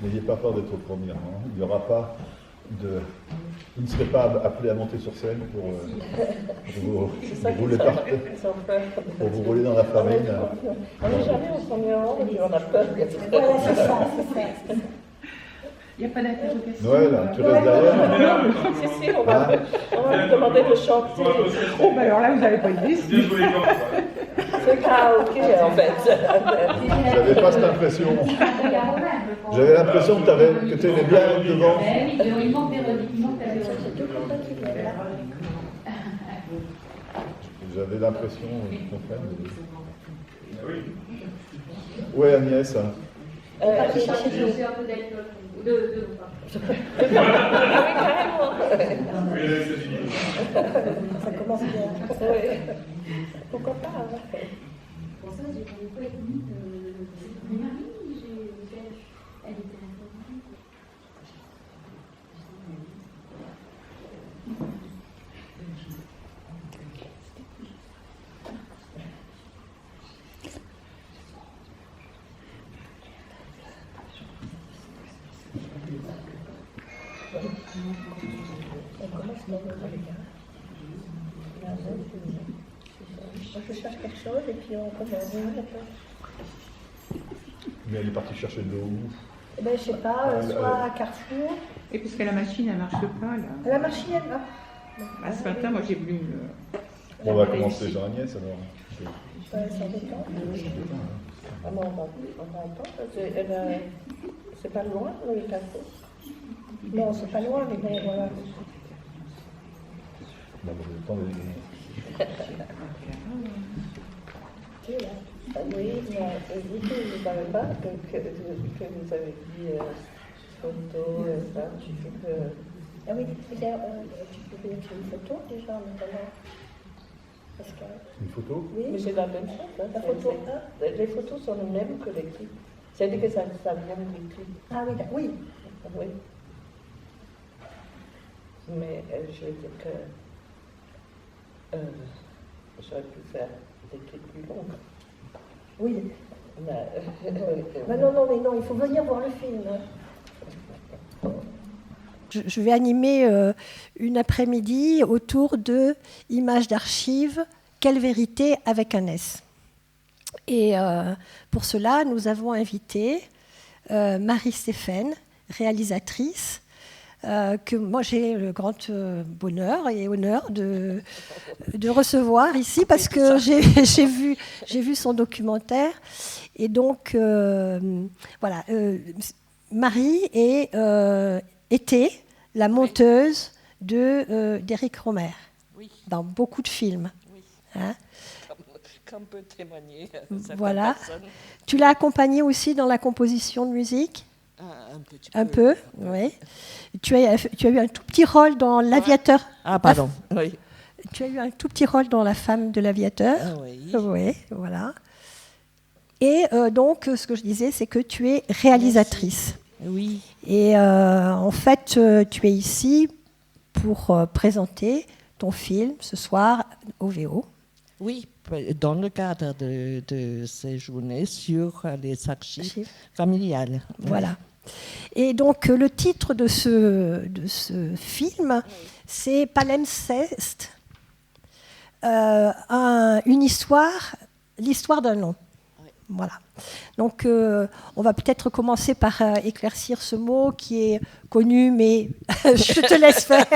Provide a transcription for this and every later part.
N'ayez pas peur d'être au premier rang. Il n'y aura pas de. Vous ne serez pas appelé à monter sur scène pour vous rouler dans la farine. On n'est jamais au premier rang et on a peur. Voilà, c'est ça. Il n'y a pas d'interrogation. Noël, tu restes derrière. Si, on va lui demander de chanter. Oh, ben alors là, vous n'avez pas idée. C'est karaoké, en fait. J'avais pas cette impression. J'avais l'impression que tu aimais bien être devant. Il manque des J'avais l'impression qu'ils comprennent. Ouais, Agnès. J'ai cherché un peu d'alcool. Deux. Oui, carrément. Ça commence bien. Oui. Pourquoi pas, hein. Pour ça, j'ai pas été limite. Marie, elle était la favorite. Je cherche quelque chose et puis on commence. Mais elle est partie chercher de l'eau. Eh ben, je sais pas, soit à Carrefour. Et puisque la machine, elle ne marche pas, là. La machine, elle va. Ah, ce matin, moi, j'ai voulu On va commencer Jean Agnès alors. C'est embêtant. Ah non, on va attendre. C'est pas loin, le Carrefour. Non, c'est pas loin, mais bon, voilà. Bon, vous avez le temps Oui, mais vous ne savez pas que vous avez dit photo, ça, Ah oui, tu peux mettre une photo déjà maintenant. Parce que... Une photo? Oui, mais c'est la même chose. Hein. La photo, les photos sont les mêmes que les clips. C'est-à-dire que ça vient des clips. Ah oui, oui. Oui. Mais je veux dire que j'aurais pu faire des clips plus longs. Oui. Non, il faut venir voir le film. Je vais animer une après-midi autour de Images d'archives, quelle vérité avec un S. Et pour cela, nous avons invité Marie-Stéphane, réalisatrice, que moi j'ai le grand bonheur et honneur de recevoir ici parce que j'ai vu son documentaire. Et donc, voilà, Marie était la monteuse d'Éric Rohmer, oui, dans beaucoup de films. Oui. Hein, comme peut témoigner voilà. Personnes. Tu l'as accompagnée aussi dans la composition de musique? Un petit peu. Un peu, oui. Tu as eu un tout petit rôle dans L'Aviateur. Ah, pardon, oui. Tu as eu un tout petit rôle dans La femme de l'aviateur. Ah, oui. Oui, voilà. Et donc, ce que je disais, c'est que tu es réalisatrice. Merci. Oui. Et en fait, tu es ici pour présenter ton film ce soir au VO. Oui, dans le cadre de ces journées sur les archives familiales. Voilà. Et donc, le titre de ce film, c'est Palimpseste, une histoire, l'histoire d'un nom. Voilà. Donc, on va peut-être commencer par éclaircir ce mot qui est connu, mais je te laisse faire.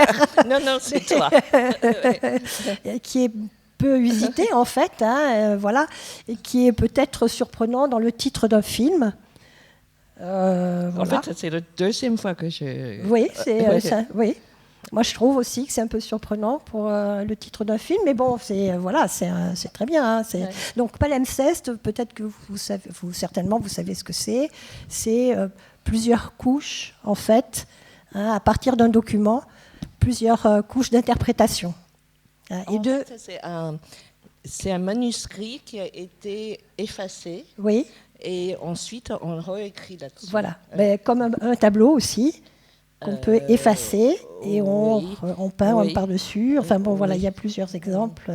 Non, c'est toi. Qui est peu usité, en fait, hein, voilà, et qui est peut-être surprenant dans le titre d'un film. Voilà. En fait, c'est la deuxième fois que je... Oui, oui. Moi, je trouve aussi que c'est un peu surprenant pour le titre d'un film, mais bon, c'est très bien. Hein, ouais. Donc, palimpseste, peut-être que certainement, vous savez ce que c'est. C'est plusieurs couches, en fait, hein, à partir d'un document, plusieurs couches d'interprétation. Et c'est un manuscrit qui a été effacé. Oui. Et ensuite, on réécrit là-dessus. Voilà. Comme un tableau aussi, qu'on peut effacer et on peint par-dessus. Enfin bon, voilà, il y a plusieurs exemples.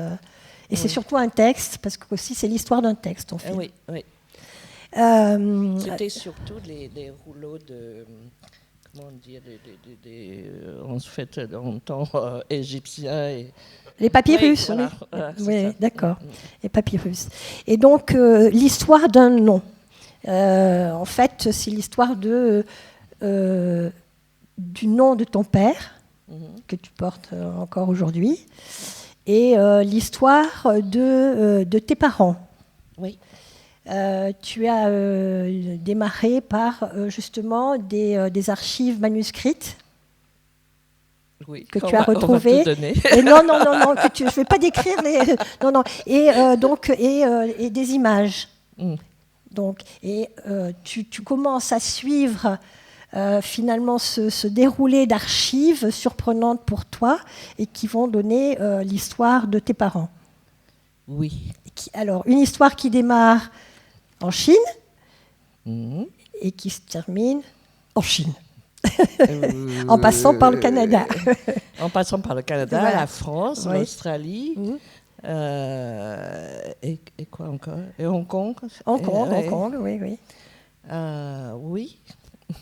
Et c'est surtout un texte, parce que aussi c'est l'histoire d'un texte, en fait. Oui. C'était surtout les rouleaux de... Comment dire, en fait, dans le temps égyptien. Les papyrus, oui. Voilà, oui, ça. D'accord. Les papyrus. Et donc, l'histoire d'un nom. En fait, c'est l'histoire du nom de ton père, que tu portes encore aujourd'hui, et l'histoire de tes parents. Oui. Tu as démarré par justement des archives manuscrites que tu as retrouvées. Et non, je ne vais pas décrire les. Non. Et des images. Donc, tu commences à suivre finalement ce déroulé d'archives surprenantes pour toi et qui vont donner l'histoire de tes parents. Oui. Alors, une histoire qui démarre en Chine et qui se termine en Chine. En passant par le Canada. En passant par le Canada, Voilà. la France, l'Australie, et quoi encore? Et Hong Kong. Hong Kong, oui. Oui.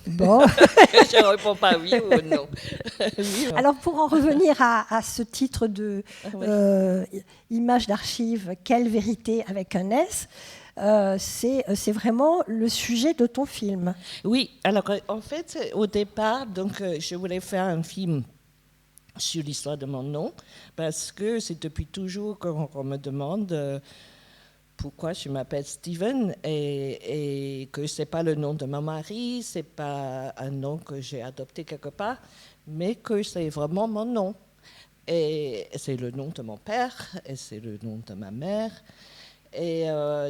Bon. Je ne réponds pas oui ou non. Oui. Alors, pour en revenir à ce titre de image d'archive, quelle vérité avec un S, c'est vraiment le sujet de ton film. Oui, alors en fait, au départ, donc, je voulais faire un film sur l'histoire de mon nom, parce que c'est depuis toujours qu'on me demande pourquoi je m'appelle Steven et que ce n'est pas le nom de mon mari, ce n'est pas un nom que j'ai adopté quelque part, mais que c'est vraiment mon nom. Et c'est le nom de mon père et c'est le nom de ma mère. Et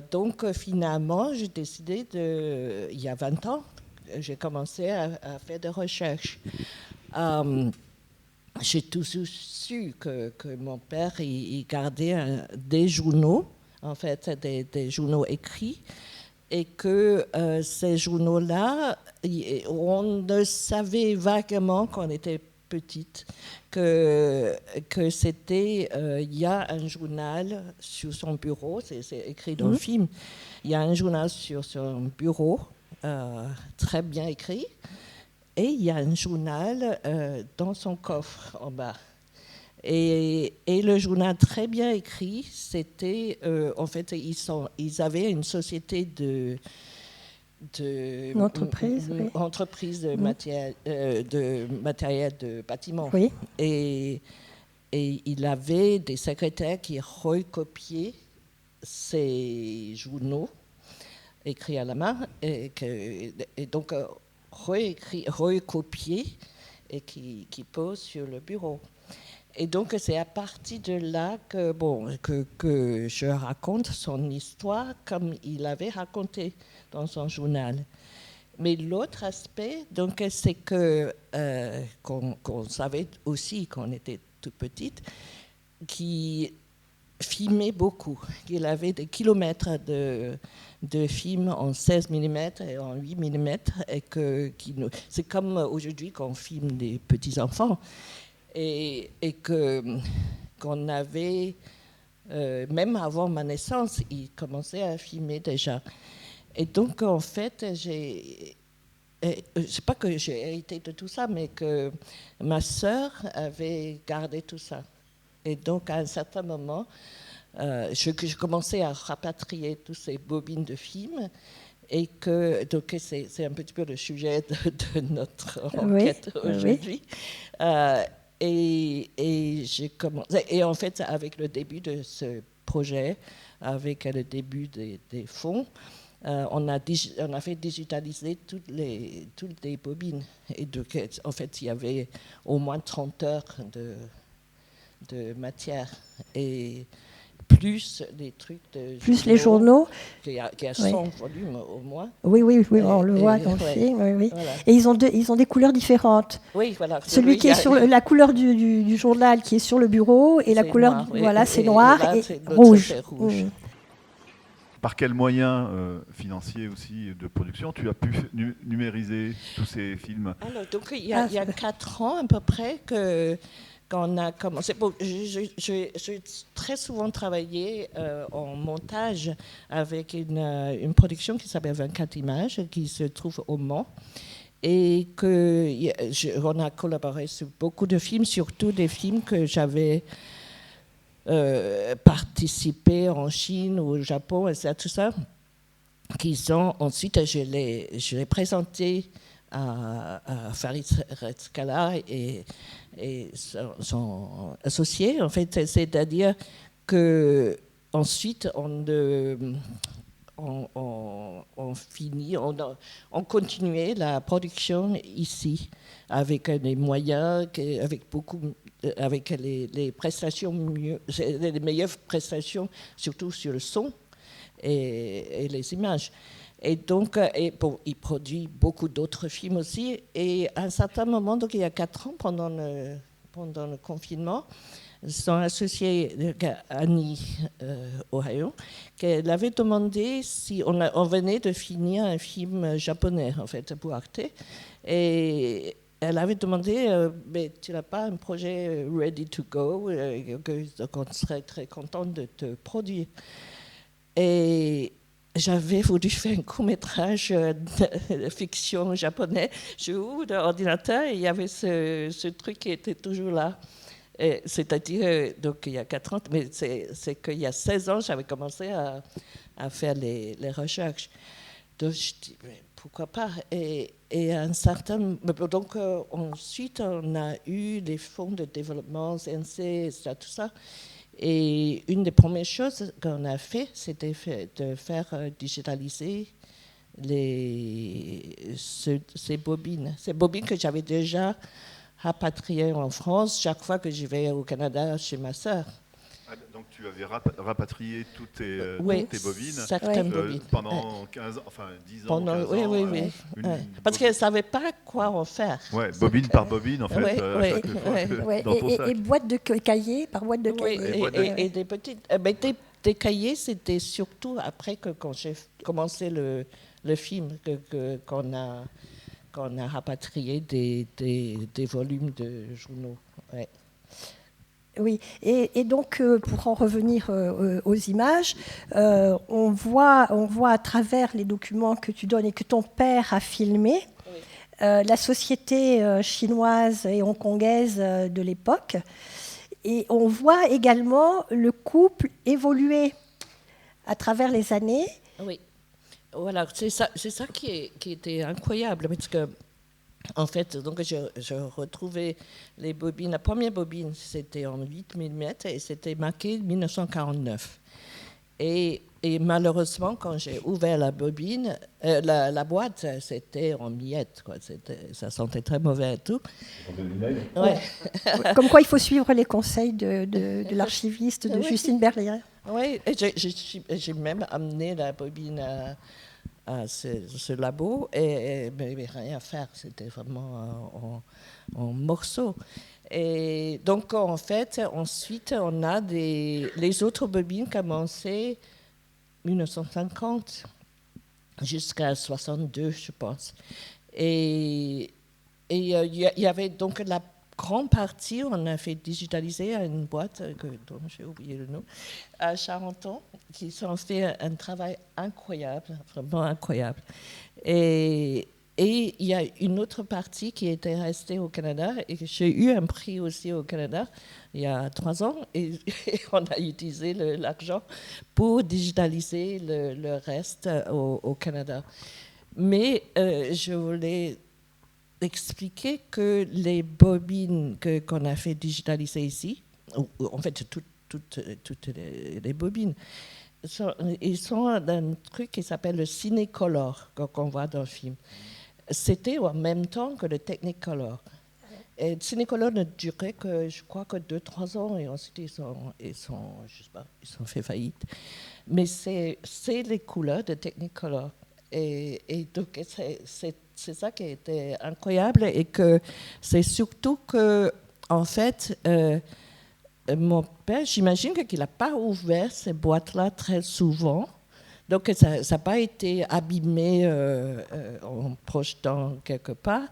donc, finalement, j'ai décidé, il y a 20 ans, j'ai commencé à faire des recherches. J'ai toujours su que mon père il gardait des journaux, en fait, des journaux écrits, et que ces journaux-là, on ne savait vaguement quand on était petite que c'était, il y a un journal sur son bureau, c'est écrit dans le film, il y a un journal sur son bureau, très bien écrit, et il y a un journal dans son coffre en bas. Et le journal très bien écrit, c'était, en fait, ils avaient une société Une entreprise, oui. Entreprise de matériel de bâtiment. Oui. Et il avait des secrétaires qui recopiaient ces journaux écrits à la main et donc recopiés et qui posent sur le bureau. Et donc c'est à partir de là que je raconte son histoire comme il avait raconté dans son journal. Mais l'autre aspect, donc, c'est que qu'on savait aussi quand on était tout petite, qu'il filmait beaucoup, qu'il avait des kilomètres de films en 16 mm et en 8 mm, et c'est comme aujourd'hui qu'on filme des petits-enfants, et qu'on avait, même avant ma naissance, il commençait à filmer déjà. Et donc, en fait, c'est pas que j'ai hérité de tout ça, mais que ma sœur avait gardé tout ça. Et donc, à un certain moment, je commençais à rapatrier toutes ces bobines de films. Et donc, c'est un petit peu le sujet de notre enquête aujourd'hui. Et j'ai commencé. Et en fait, avec le début de ce projet, avec le début des fonds, on a fait digitaliser toutes les bobines. Et donc, en fait, il y avait au moins 30 heures de matière. Et plus les trucs de Plus les journaux. Qui a Oui. 100 volumes au moins. Oui, on le voit dans le ouais. film. Oui, oui. Voilà. Et ils ont des couleurs différentes. Oui, voilà. Celui qui est sur la couleur du journal qui est sur le bureau et la C'est couleur, noir, oui. voilà, c'est Et noir là, et c'est- l'autre, rouge. c'est rouge. Par quels moyens financiers aussi de production tu as pu numériser tous ces films? Alors, donc, il y a 4 ans à peu près qu'on a commencé. Bon, j'ai très souvent travaillé en montage avec une production qui s'appelle 24 images, qui se trouve au Mans. Et on a collaboré sur beaucoup de films, surtout des films que j'avais participé en Chine ou au Japon, etc. Tout ça, qui sont ensuite, je l'ai présenté à Farid Rezkala et son associé. En fait, c'est-à-dire que ensuite on continuait la production ici avec des moyens, avec les prestations les meilleures prestations, surtout sur le son et les images. Et donc, il produit beaucoup d'autres films aussi. Et à un certain moment, donc il y a 4 ans, pendant le confinement, son associée Annie Ohio, qu'elle avait demandé si on venait de finir un film japonais, en fait, pour Arte. Et elle avait demandé, mais tu n'as pas un projet ready to go, donc on serait très content de te produire. Et j'avais voulu faire un court-métrage de fiction japonais. Je ouvre l'ordinateur et il y avait ce truc qui était toujours là. C'est-à-dire, donc il y a 4 ans, mais c'est qu'il y a 16 ans, j'avais commencé à faire les recherches. Donc je dis, mais pourquoi pas? Et un certain... Donc ensuite, on a eu les fonds de développement, CNC, etc., tout ça. Et une des premières choses qu'on a fait, c'était de faire digitaliser ces bobines. Ces bobines que j'avais déjà rapatriées en France chaque fois que je vais au Canada chez ma sœur. Ah, donc tu avais rapatrié toutes tes bobines, certaines bobines. Pendant 15 ans, enfin 10 ans, Pendant, 15 oui, ans. oui, oui. Parce qu'elle ne savait pas quoi en faire. Ouais, bobine par bobine, en fait. À chaque fois dans ton sac. Et boîte de cahiers par boîte de cahiers. Et des petites... des cahiers, c'était surtout après quand j'ai commencé le film qu'on a rapatrié des volumes de journaux. Ouais. Oui, et donc pour en revenir aux images, on voit à travers les documents que tu donnes et que ton père a filmés, la société chinoise et hongkongaise de l'époque, et on voit également le couple évoluer à travers les années. Oui, voilà, c'est ça qui était incroyable, parce que en fait, donc je retrouvais les bobines. La première bobine, c'était en 8 mm et c'était marqué 1949. Et malheureusement, quand j'ai ouvert la bobine, la boîte, c'était en miettes, quoi. Ça sentait très mauvais et tout. Ouais. Comme quoi, il faut suivre les conseils de l'archiviste de Justine Berlier. Oui, j'ai même amené la bobine à ce labo et mais rien à faire, c'était vraiment en morceaux. Et donc en fait, ensuite on a les autres bobines commencées 1950 jusqu'à 62, je pense. Et il y avait donc la grande partie, on a fait digitaliser à une boîte dont j'ai oublié le nom, à Charenton, qui ont fait un travail incroyable, vraiment incroyable. Et il y a une autre partie qui était restée au Canada, et j'ai eu un prix aussi au Canada il y a 3 ans, et on a utilisé l'argent pour digitaliser le reste au Canada. Mais je voulais expliquer que les bobines qu'on a fait digitaliser ici, en fait toutes les bobines, ils sont d'un truc qui s'appelle le Cinecolor, qu'on voit dans le film. C'était en même temps que le Technicolor. Et Cinécolor ne durait que, je crois, que 2-3 ans, et ensuite je sais pas, ils ont fait faillite. Mais c'est les couleurs de Technicolor. Et donc, c'est ça qui était incroyable, et que c'est surtout que, en fait, mon père, j'imagine qu'il n'a pas ouvert ces boîtes-là très souvent. Donc, ça n'a pas été abîmé en projetant quelque part.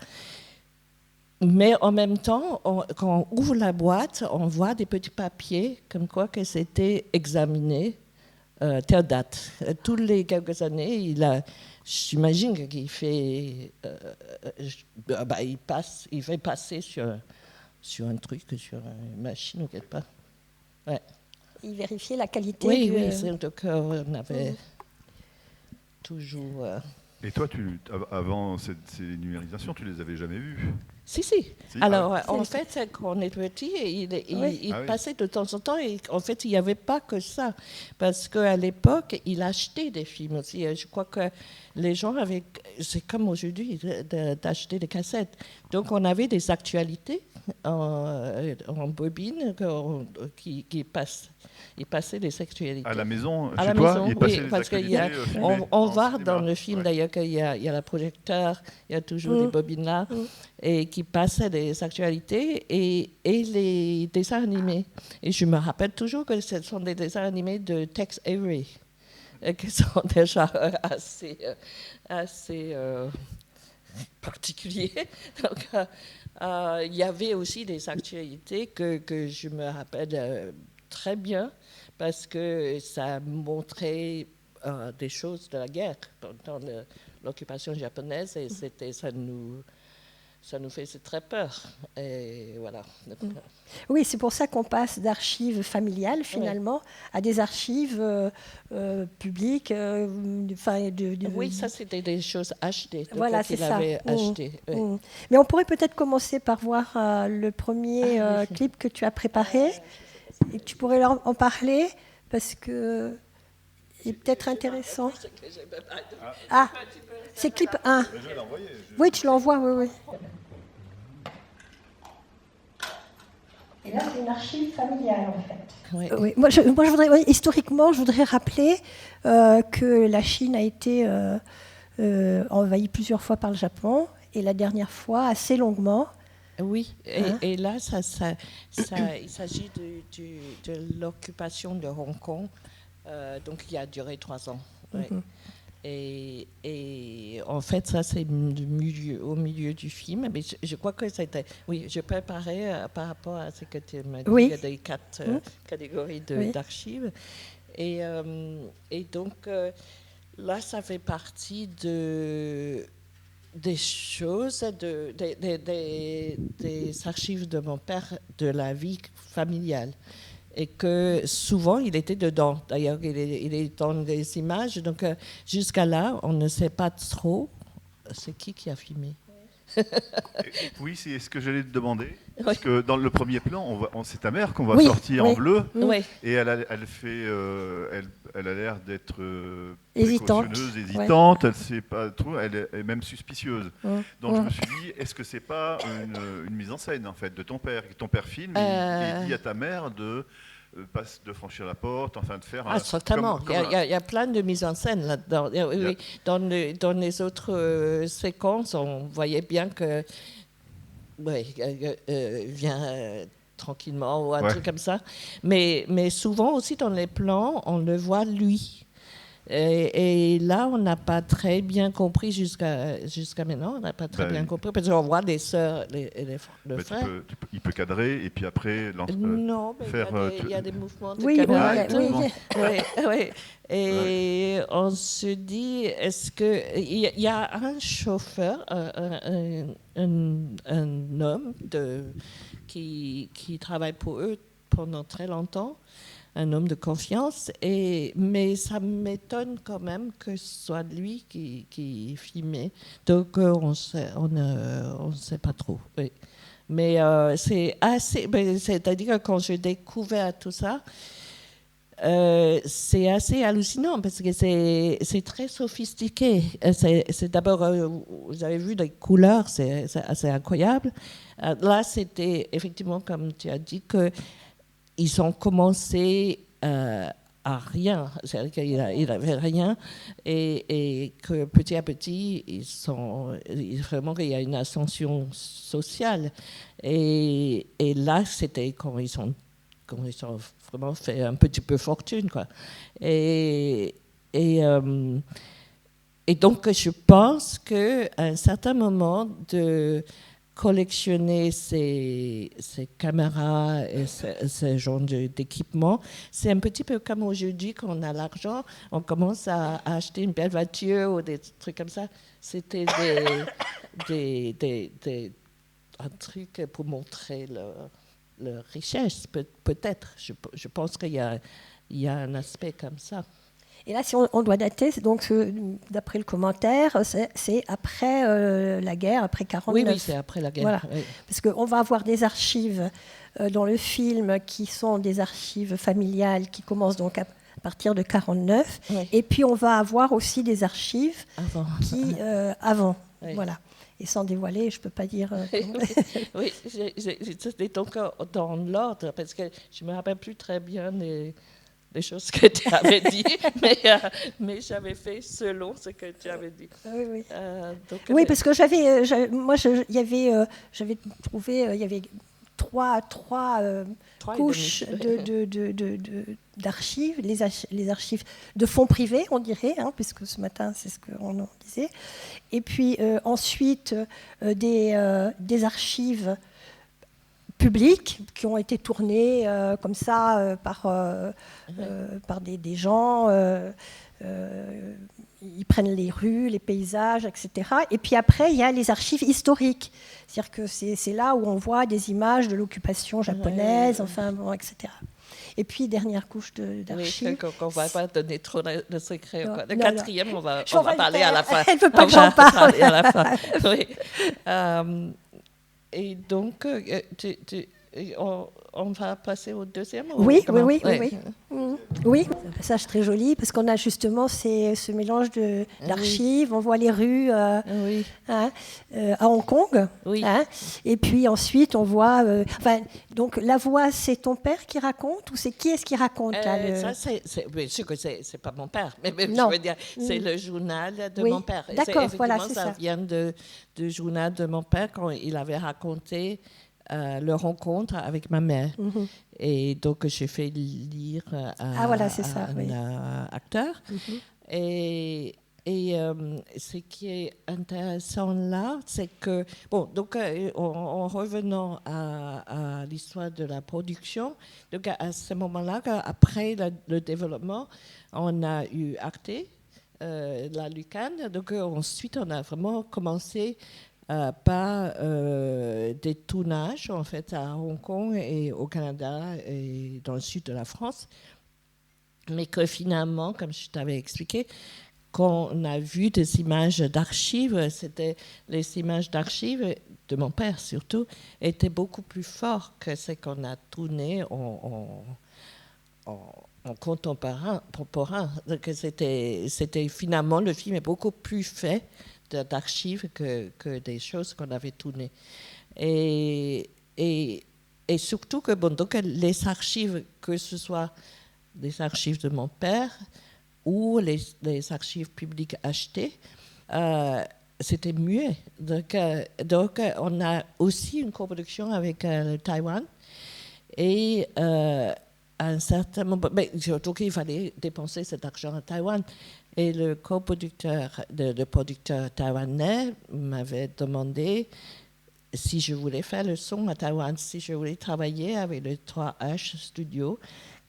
Mais en même temps, quand on ouvre la boîte, on voit des petits papiers comme quoi que c'était examiné telle date. Tous les quelques années, j'imagine qu'il fait, il fait passer sur un truc, sur une machine ou quelque part. Ouais. Il vérifiait la qualité. Oui, donc on avait toujours. Et toi, avant ces numérisations, tu les avais jamais vus? Si. Alors, en fait, quand on est petit, il passait de temps en temps, et en fait, il n'y avait pas que ça. Parce qu'à l'époque, il achetait des films aussi. Je crois que les gens avaient, c'est comme aujourd'hui, d'acheter des cassettes. Donc, on avait des actualités en bobine qui passent. Il passait des actualités. À la maison, à chez la toi, maison, il passait oui, des parce actualités filmées on en voit cinéma. dans le film d'ailleurs qu'il y a le projecteur, il y a toujours des bobines là, et qui passaient des actualités et les dessins animés. Et je me rappelle toujours que ce sont des dessins animés de Tex Avery, qui sont déjà assez particuliers. Donc, il y avait aussi des actualités que je me rappelle très bien, parce que ça montrait des choses de la guerre pendant l'occupation japonaise, et ça nous faisait très peur. Et voilà. Oui, c'est pour ça qu'on passe d'archives familiales, finalement, à des archives publiques. Oui, ça, c'était des choses achetées. Voilà, c'est ça. Acheté, oui. Mais on pourrait peut-être commencer par voir le premier clip que tu as préparé. Et tu pourrais en parler, parce que c'est peut-être intéressant. Ah, c'est clip 1. Oui, tu l'envoies, oui. Et là, c'est une archive familiale, en fait. Oui. Moi, je voudrais, historiquement, je voudrais rappeler que la Chine a été envahie plusieurs fois par le Japon, et la dernière fois, assez longuement. Oui, et là, il s'agit de l'occupation de Hong Kong, donc qui a duré 3 ans. Et en fait, ça, c'est au milieu du film. Mais je crois que c'était... Oui, je préparais par rapport à ce que tu m'as dit, il y a des 4 catégories d'archives. Et donc, là, ça fait partie des choses, des archives de mon père, de la vie familiale. Et que souvent, il était dedans. D'ailleurs, il est dans des images. Donc, jusqu'à là, on ne sait pas trop c'est qui a filmé. Oui, c'est ce que j'allais te demander. Parce que dans le premier plan, c'est ta mère qu'on va sortir en bleu. Et elle a l'air d'être hésitante. Elle sait pas trop. Elle est même suspicieuse. Donc je me suis dit, est-ce que c'est pas une mise en scène en fait de ton père? Ton père filme et dit à ta mère de franchir la porte, enfin de faire... certainement. Il y a plein de mises en scène là-dedans. Oui. Dans les autres séquences, on voyait bien que vient tranquillement ou un truc comme ça. Mais souvent aussi dans les plans, on le voit lui. Et là, on n'a pas très bien compris jusqu'à maintenant. On n'a pas très bien compris parce qu'on voit les sœurs, le frère. Il peut cadrer et puis après non, mais faire. Il y a des mouvements de caméra. Oui. Et on se dit, est-ce que il y a un chauffeur, un homme qui travaille pour eux pendant très longtemps. Un homme de confiance, mais ça m'étonne quand même que ce soit lui qui filmait. Donc, on ne sait pas trop. Oui. Mais c'est assez... C'est-à-dire que quand j'ai découvert tout ça, c'est assez hallucinant parce que c'est très sophistiqué. C'est d'abord, vous avez vu les couleurs, c'est assez incroyable. Là, c'était effectivement, comme tu as dit, qu'ils ont commencé à rien, c'est-à-dire qu'il n'avait rien, et que petit à petit, vraiment qu'il y a une ascension sociale. Et là, c'était quand ils ont vraiment fait un petit peu fortune, quoi. Et donc, je pense qu'à un certain moment, de collectionner ces caméras et ce genre d'équipement, c'est un petit peu comme aujourd'hui, quand on a l'argent, on commence à acheter une belle voiture ou des trucs comme ça. C'était un truc pour montrer leur richesse, peut-être. Je pense qu'il y a un aspect comme ça. Et là, si on doit dater, donc d'après le commentaire, c'est après la guerre, après 1949. Oui, c'est après la guerre. Voilà. Oui. Parce qu'on va avoir des archives dans le film qui sont des archives familiales qui commencent donc à partir de 1949. Oui. Et puis on va avoir aussi des archives avant. Oui. Voilà. Et sans dévoiler, je ne peux pas dire... Oui, c'était donc dans l'ordre, parce que je ne me rappelle plus très bien des choses que tu avais dit, mais j'avais fait selon ce que tu avais dit. Oui. Donc, oui, parce que j'avais trouvé, il y avait trois couches d'archives, les archives de fonds privés, on dirait, puisque ce matin, c'est ce qu'on en disait. Et puis ensuite, des archives publiques qui ont été tournées comme ça par des gens. Ils prennent les rues, les paysages, etc. Et puis après, il y a les archives historiques. C'est-à-dire que c'est là où on voit des images de l'occupation japonaise, enfin, bon, etc. Et puis, dernière couche d'archives. Oui, qu'on ne va pas donner trop de secrets. Non, le non, quatrième, non. on va parler à la fin. Elle ne veut pas que j'en parle. À la fin. Oui. Et donc, on va passer au deuxième. Oui. Oui, un passage très joli parce qu'on a justement ce mélange d'archives. On voit les rues à Hong Kong. Oui. Et puis ensuite, on voit. Donc la voix, c'est ton père qui raconte ou c'est qui est-ce qui raconte là, Ça, bien sûr que c'est pas mon père, mais non. Je veux dire, c'est le journal de mon père. D'accord, voilà, c'est ça. Ça vient du journal de mon père quand il avait raconté leur rencontre avec ma mère. Mm-hmm. Et donc, j'ai fait lire à un acteur. Mm-hmm. Et ce qui est intéressant là, c'est que, donc en revenant à l'histoire de la production, donc à ce moment-là, après le développement, on a eu Arte, la Lucane, donc ensuite on a vraiment commencé par des tournages en fait à Hong Kong et au Canada et dans le sud de la France, mais que finalement, comme je t'avais expliqué, quand on a vu des images d'archives, c'était les images d'archives de mon père surtout étaient beaucoup plus fortes que ce qu'on a tourné en contemporain. Donc c'était finalement, le film est beaucoup plus fait d'archives que des choses qu'on avait tournées. Et surtout que donc les archives, que ce soit des archives de mon père ou les archives publiques achetées, c'était muet. Donc on a aussi une coproduction avec Taïwan. Et à un certain moment, donc il fallait dépenser cet argent à Taïwan. Et le coproducteur, le producteur taïwanais m'avait demandé si je voulais faire le son à Taïwan, si je voulais travailler avec le 3H Studio,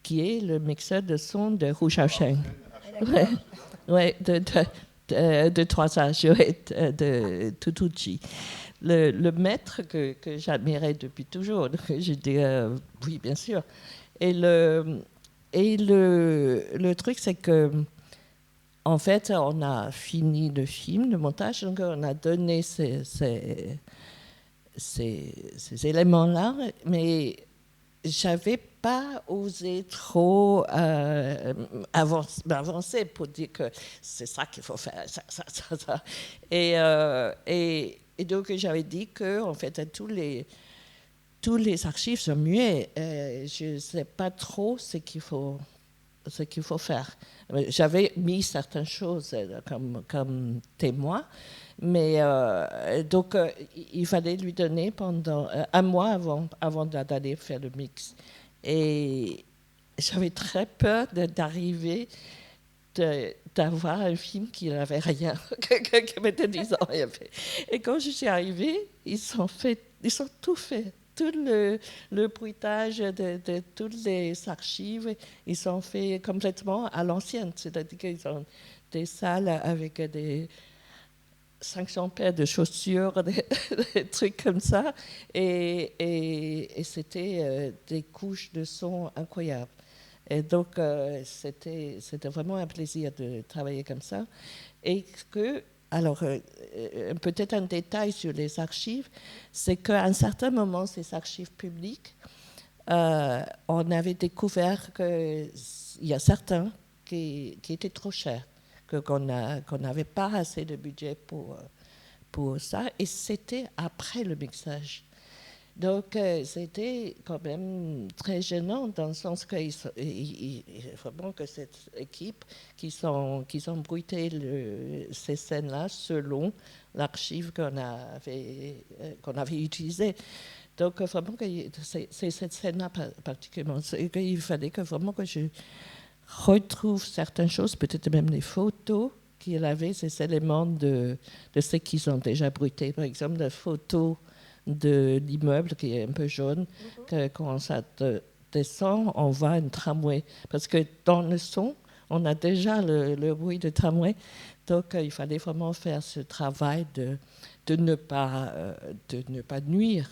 qui est le mixeur de son de Hu Shaosheng. Oui, de 3H, de Tutuchi. Le maître que j'admirais depuis toujours. Donc j'ai dit oui, bien sûr. Et le truc, c'est que en fait, on a fini le film, le montage, donc on a donné ces éléments-là, mais j'avais pas osé trop avancer pour dire que c'est ça qu'il faut faire, ça. Et donc j'avais dit que en fait tous les archives sont muets. Je ne sais pas trop ce qu'il faut faire. J'avais mis certaines choses comme témoin, mais donc il fallait lui donner pendant un mois avant d'aller faire le mix. Et j'avais très peur d'arriver, d'avoir un film qui n'avait rien, qui mettait 10 ans. Et quand je suis arrivée, ils ont tout fait. Tout le bruitage de toutes les archives, ils sont faits complètement à l'ancienne. C'est-à-dire qu'ils ont des salles avec des 500 paires de chaussures, des trucs comme ça. Et c'était des couches de son incroyables. Et donc, c'était vraiment un plaisir de travailler comme ça. Et que... Alors, peut-être un détail sur les archives, c'est qu'à un certain moment, ces archives publiques, on avait découvert qu'il y a certains qui étaient trop chers, qu'on n'avait pas assez de budget pour ça, et c'était après le mixage. Donc, c'était quand même très gênant dans le sens que vraiment que cette équipe qui ont bruité ces scènes-là selon l'archive qu'on avait utilisée. Donc, vraiment, c'est cette scène-là particulièrement. Il fallait que vraiment que je retrouve certaines choses, peut-être même les photos qu'il avait, ces éléments de ce qu'ils ont déjà bruité. Par exemple, la photo de l'immeuble qui est un peu jaune, que quand ça descend, on voit un tramway. Parce que dans le son, on a déjà le bruit de tramway. Donc, il fallait vraiment faire ce travail de ne pas nuire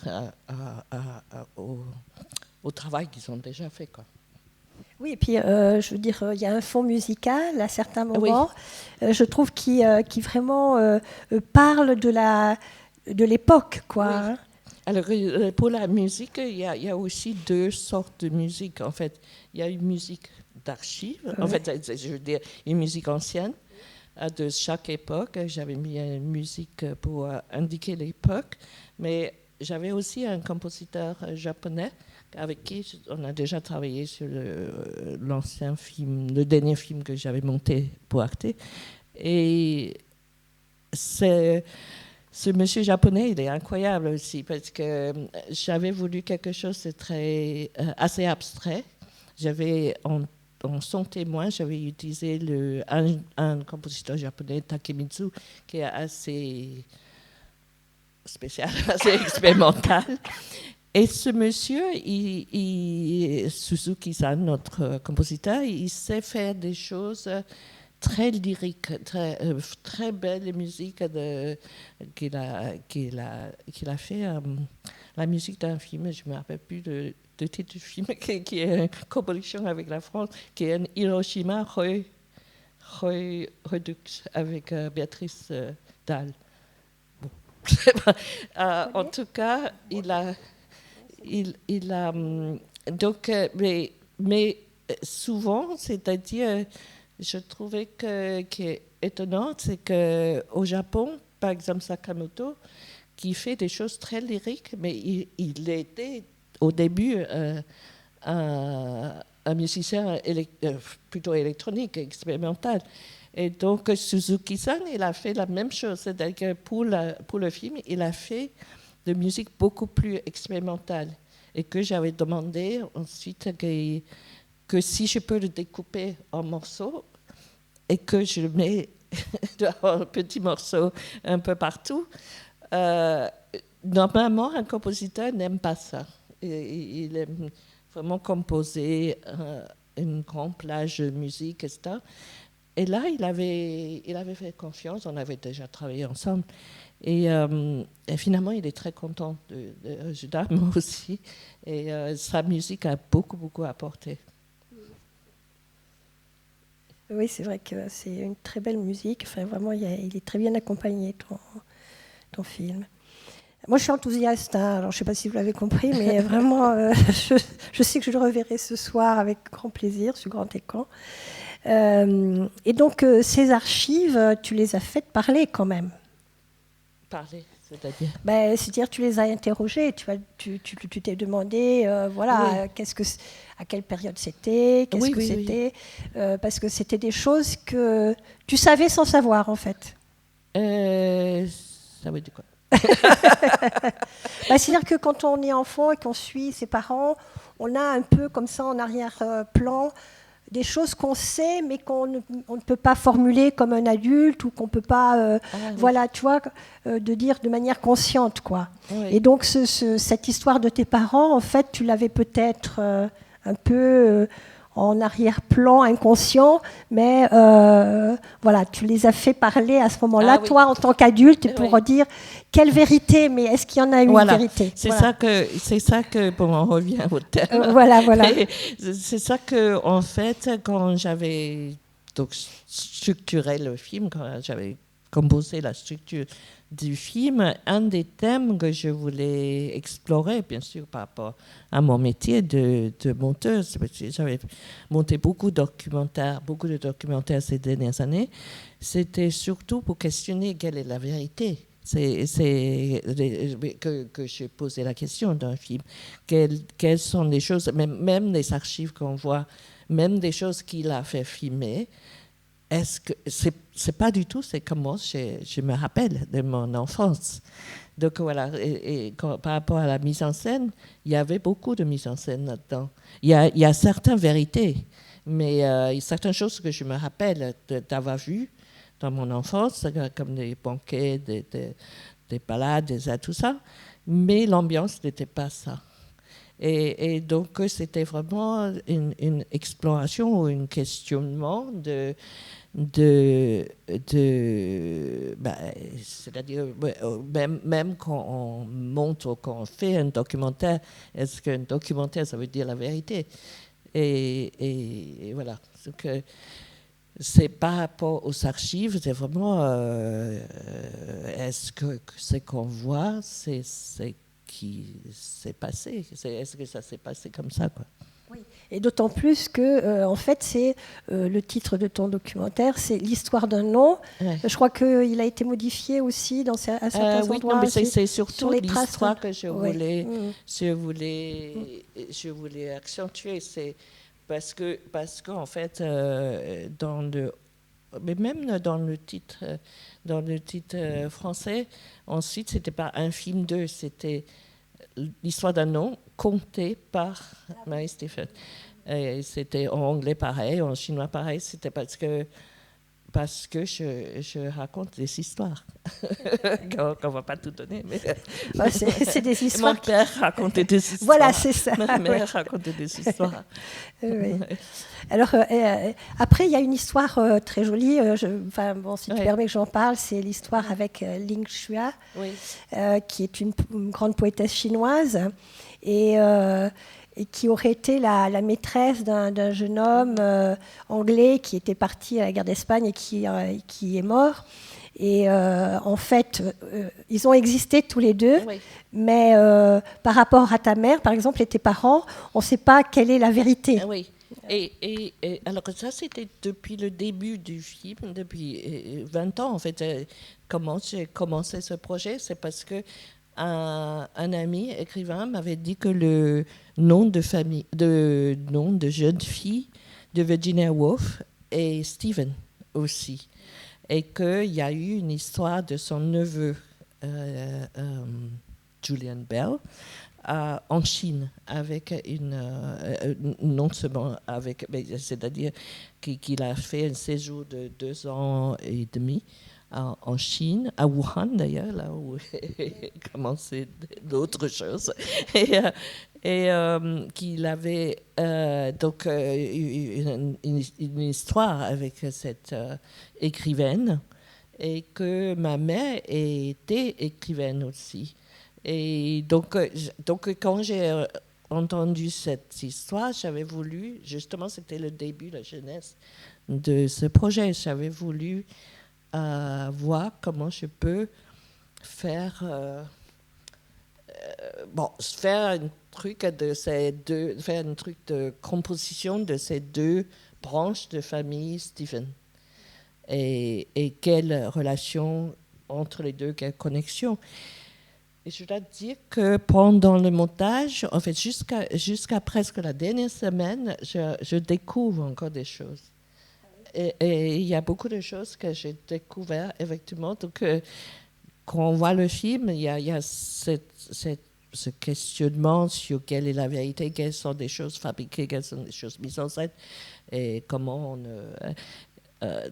au travail qu'ils ont déjà fait, quoi. Oui, et puis je veux dire, il y a un fond musical à certains moments, oui. Je trouve qui vraiment parle de l'époque, quoi. Oui. Alors, pour la musique, il y a aussi deux sortes de musique, en fait. Il y a une musique d'archives, oui. En fait, je veux dire, une musique ancienne de chaque époque. J'avais mis une musique pour indiquer l'époque, mais j'avais aussi un compositeur japonais avec qui on a déjà travaillé sur l'ancien film, le dernier film que j'avais monté pour Arte. Et ce monsieur japonais, il est incroyable aussi, parce que j'avais voulu quelque chose de assez abstrait. J'avais, en son témoin, j'avais utilisé un compositeur japonais, Takemitsu, qui est assez spécial, assez expérimental. Et ce monsieur, Suzuki-san, notre compositeur, il sait faire des choses très lyriques, très belles musiques qu'il a fait. La musique d'un film, je ne me rappelle plus de titre du film, qui est une coproduction avec la France, qui est un Hiroshima Redux avec Béatrice Dalle. Bon. En tout cas, il a donc, mais souvent, c'est-à-dire, je trouvais qui est étonnant, c'est qu'au Japon, par exemple Sakamoto, qui fait des choses très lyriques, mais il était au début un musicien plutôt électronique, expérimental. Et donc Suzuki-san, il a fait la même chose, c'est-à-dire que pour le film, il a fait de musique beaucoup plus expérimentale, et que j'avais demandé ensuite que si je peux le découper en morceaux et que je le mets en petits morceaux un peu partout. Normalement, un compositeur n'aime pas ça. Il aime vraiment composer une grande plage de musique, etc. Et là, il avait fait confiance, on avait déjà travaillé ensemble. Et finalement, il est très content de Judas, moi aussi. Et sa musique a beaucoup, beaucoup apporté. Oui, c'est vrai que c'est une très belle musique. Enfin, vraiment, il est très bien accompagné, ton film. Moi, je suis enthousiaste. Hein. Alors, je ne sais pas si vous l'avez compris, mais vraiment, je sais que je le reverrai ce soir avec grand plaisir sur grand écran. Et donc, ces archives, tu les as faites parler quand même. Parler, c'est-à-dire C'est-à-dire, tu les as interrogées. Tu t'es demandé, voilà, à quelle période c'était, qu'est-ce que c'était, parce que c'était des choses que tu savais sans savoir, en fait. Ça veut dire quoi? C'est-à-dire que quand on est enfant et qu'on suit ses parents, on a un peu comme ça en arrière-plan des choses qu'on sait mais qu'on ne peut pas formuler comme un adulte ou qu'on ne peut pas, voilà, tu vois, de dire de manière consciente, quoi. Oui. Et donc cette histoire de tes parents, en fait, tu l'avais peut-être un peu en arrière-plan, inconscient, mais voilà, tu les as fait parler à ce moment-là, toi, en tant qu'adulte, pour dire quelle vérité, mais est-ce qu'il y en a une vérité? C'est ça que, bon, on revient au thème. Voilà. C'est ça que, en fait, quand j'avais structuré le film, quand j'avais composé la structure du film, un des thèmes que je voulais explorer, bien sûr, par rapport à mon métier de monteuse, parce que j'avais monté beaucoup de documentaires ces dernières années, c'était surtout pour questionner quelle est la vérité. C'est que j'ai posé la question d'un film. Quelles sont les choses, même les archives qu'on voit, même des choses qu'il a fait filmer, est-ce que c'est pas du tout, c'est comment je me rappelle de mon enfance. Donc voilà, et par rapport à la mise en scène, il y avait beaucoup de mise en scène là-dedans. Il y a certaines vérités, mais il y a certaines choses que je me rappelle d'avoir vues dans mon enfance, comme des banquets, des balades, tout ça, mais l'ambiance n'était pas ça. Et donc, c'était vraiment une exploration ou un questionnement c'est-à-dire, même quand on monte ou quand on fait un documentaire, est-ce qu'un documentaire, ça veut dire la vérité? Et voilà. Donc, c'est par rapport aux archives, c'est vraiment, est-ce que ce qu'on voit, c'est qui s'est passé. Est-ce que ça s'est passé comme ça, quoi? Oui, et d'autant plus que, en fait, c'est le titre de ton documentaire, c'est l'histoire d'un nom. Ouais. Je crois qu'il a été modifié aussi à certains endroits. Oui, non, mais c'est surtout l'histoire que je voulais accentuer. C'est parce qu'en fait, mais même dans le titre français, ensuite, c'était pas un film d'eux, c'était l'histoire d'un nom conté par Mary Stephen. Et c'était en anglais pareil, en chinois pareil, c'était parce que je raconte des histoires. On ne va pas tout donner, mais c'est des histoires. Mon père racontait des histoires. Voilà, c'est ça. Ma mère racontait des histoires. Oui. Alors, après, il y a une histoire très jolie. Si tu permets que j'en parle, c'est l'histoire avec Ling Xua, qui est une grande poétesse chinoise. Et qui aurait été la maîtresse d'un jeune homme anglais qui était parti à la guerre d'Espagne et qui est mort. Et en fait, ils ont existé tous les deux, mais par rapport à ta mère, par exemple, et tes parents, on ne sait pas quelle est la vérité. Oui. Et alors ça, c'était depuis le début du film, depuis 20 ans, en fait. Comment j'ai commencé ce projet, c'est parce que un ami écrivain m'avait dit que le nom de jeune fille de Virginia Woolf est Stephen aussi, et qu'il y a eu une histoire de son neveu Julian Bell en Chine avec non seulement avec, c'est-à-dire qu'il a fait un séjour de 2 ans et demi en Chine, à Wuhan d'ailleurs, là où commençait d'autres choses, et qu'il avait donc une histoire avec cette écrivaine, et que ma mère était écrivaine aussi. Et donc quand j'ai entendu cette histoire, j'avais voulu, justement, c'était le début, la jeunesse de ce projet, j'avais voulu voir comment je peux faire faire un truc de composition de ces deux branches de famille Stephen. Et quelle relation entre les deux, quelle connexion. Et je dois dire que pendant le montage, en fait, jusqu'à presque la dernière semaine, je découvre encore des choses. Et il y a beaucoup de choses que j'ai découvertes, effectivement. Donc, quand on voit le film, il y a ce questionnement sur quelle est la vérité, quelles sont des choses fabriquées, quelles sont des choses mises en scène, et comment on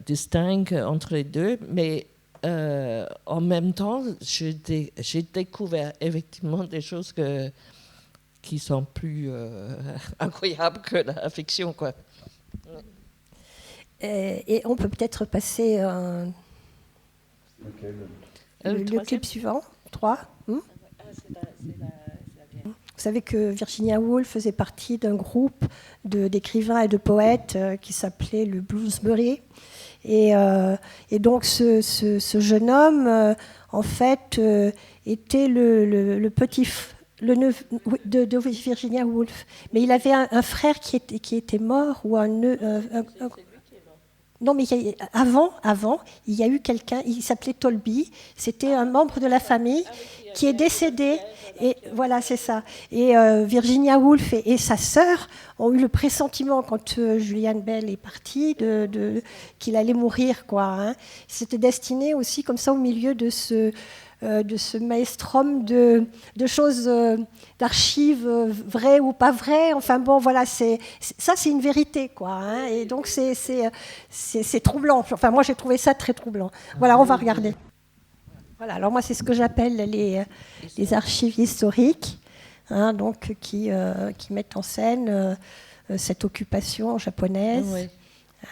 distingue entre les deux. Mais en même temps, j'ai découvert effectivement des choses qui sont plus incroyables que la fiction, quoi. Et on peut peut-être passer le clip suivant, 3. Vous savez que Virginia Woolf faisait partie d'un groupe d'écrivains et de poètes qui s'appelait le Bloomsbury. Et donc ce jeune homme, en fait, était le neveu de Virginia Woolf. Mais il avait un frère qui était mort, ou non, mais avant, il y a eu quelqu'un, il s'appelait Tolby, c'était un membre de la famille qui est décédé. Et voilà, c'est ça. Et Virginia Woolf et sa sœur ont eu le pressentiment, quand Julian Bell est parti, qu'il allait mourir, quoi. Hein. C'était destiné aussi, comme ça, au milieu de ce maelstrom de choses, d'archives vraies ou pas vraies. Enfin bon, voilà, c'est une vérité, quoi. Hein. Et donc c'est troublant. Enfin, moi, j'ai trouvé ça très troublant. Voilà, on va regarder. Voilà, alors moi, c'est ce que j'appelle les archives historiques, hein, donc qui mettent en scène cette occupation japonaise. Oui.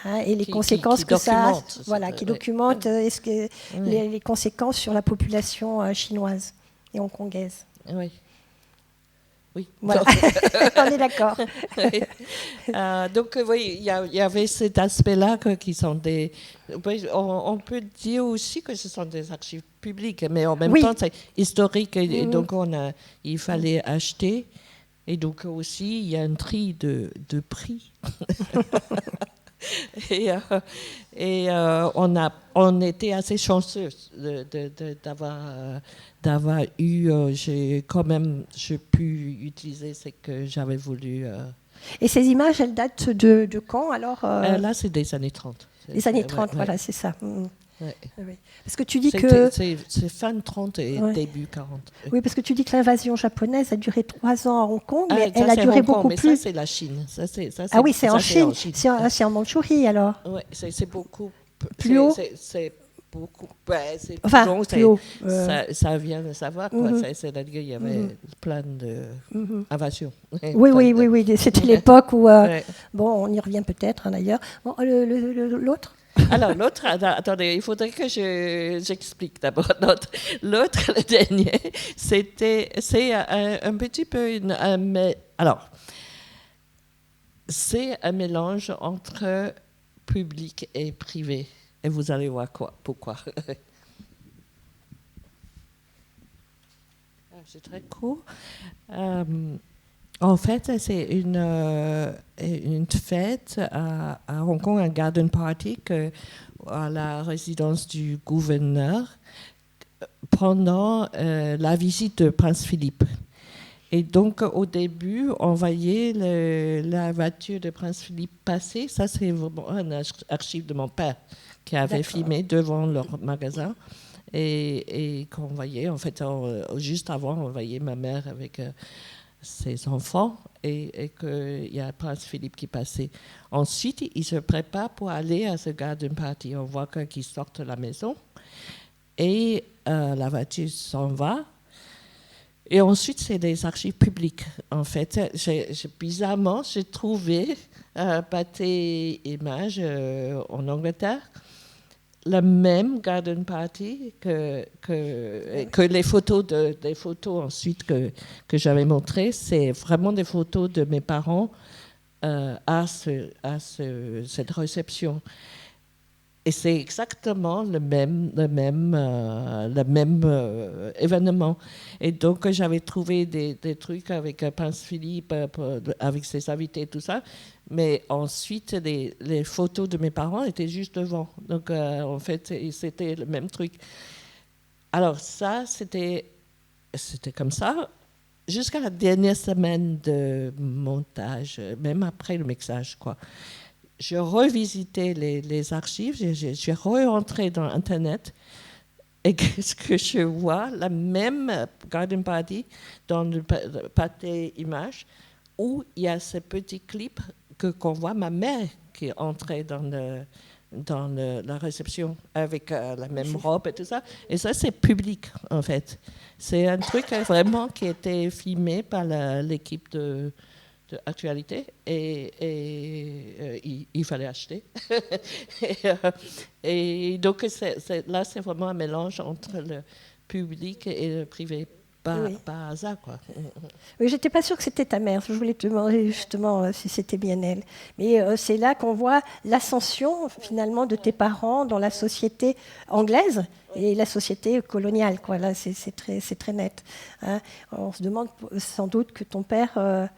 Hein, et les conséquences que ça a, voilà, qui documente les conséquences sur la population chinoise et hongkongaise. Oui. Oui. Voilà. On est d'accord. Oui. Donc oui, il y avait cet aspect-là qui sont des. On peut dire aussi que ce sont des archives publiques, mais en même temps c'est historique et donc il fallait acheter, et donc aussi il y a un tri de prix. Et on était assez chanceux d'avoir eu, j'ai pu utiliser ce que j'avais voulu. Et ces images, elles datent de quand alors Là, c'est des années 30. Les années 30, voilà, c'est ça. Ouais. Oui. Parce que tu dis que c'est fin 30 et début 40. Oui, parce que tu dis que l'invasion japonaise a duré 3 ans à Hong Kong, mais elle a duré beaucoup plus. Mais ça, c'est la Chine. Ah oui, c'est en Chine. C'est en Mandchourie, alors. Oui, c'est beaucoup plus haut. C'est beaucoup. C'est plus haut. Ça vient de savoir, quoi. C'est-à-dire qu'il y avait plein d'invasions. Oui. C'était l'époque où. Bon, on y revient peut-être, hein, d'ailleurs. Bon, l'autre. Alors, l'autre, attendez, il faudrait que j'explique d'abord. L'autre, le dernier, c'est un petit peu alors, c'est un mélange entre public et privé. Et vous allez voir pourquoi. C'est très court. En fait, c'est une fête à Hong Kong, un garden party à la résidence du gouverneur pendant la visite de Prince Philippe. Et donc, au début, on voyait la voiture de Prince Philippe passer. Ça, c'est vraiment un archive de mon père qui avait filmé devant leur magasin. Et qu'on voyait, en fait, juste avant, on voyait ma mère avec ses enfants et qu'il y a Prince Philippe qui passait. Ensuite, il se prépare pour aller à ce garden party. On voit qu'il sort de la maison et la voiture s'en va. Et ensuite, c'est des archives publiques, en fait. Bizarrement, j'ai trouvé Pathé Images en Angleterre la même garden party que les photos des photos ensuite que j'avais montrées. C'est vraiment des photos de mes parents à cette réception. Et c'est exactement le même événement. Et donc, j'avais trouvé des trucs avec Prince Philippe, avec ses invités et tout ça. Mais ensuite, les photos de mes parents étaient juste devant. Donc, en fait, c'était le même truc. Alors, ça, c'était comme ça jusqu'à la dernière semaine de montage, même après le mixage, quoi. Je revisitais les archives, je re-rentré dans Internet et qu'est-ce que je vois? La même garden party dans le pâté image où il y a ce petit clip qu'on voit ma mère qui est entrée dans la réception avec la même robe et tout ça. Et ça, c'est public, en fait. C'est un truc vraiment qui a été filmé par l'équipe de actualité et il fallait acheter. et donc là, c'est vraiment un mélange entre le public et le privé, par hasard, quoi. Oui, j'étais pas sûre que c'était ta mère. Je voulais te demander justement si c'était bien elle. Mais c'est là qu'on voit l'ascension finalement de tes parents dans la société anglaise et la société coloniale, quoi. Là, c'est très net. Hein. On se demande sans doute que ton père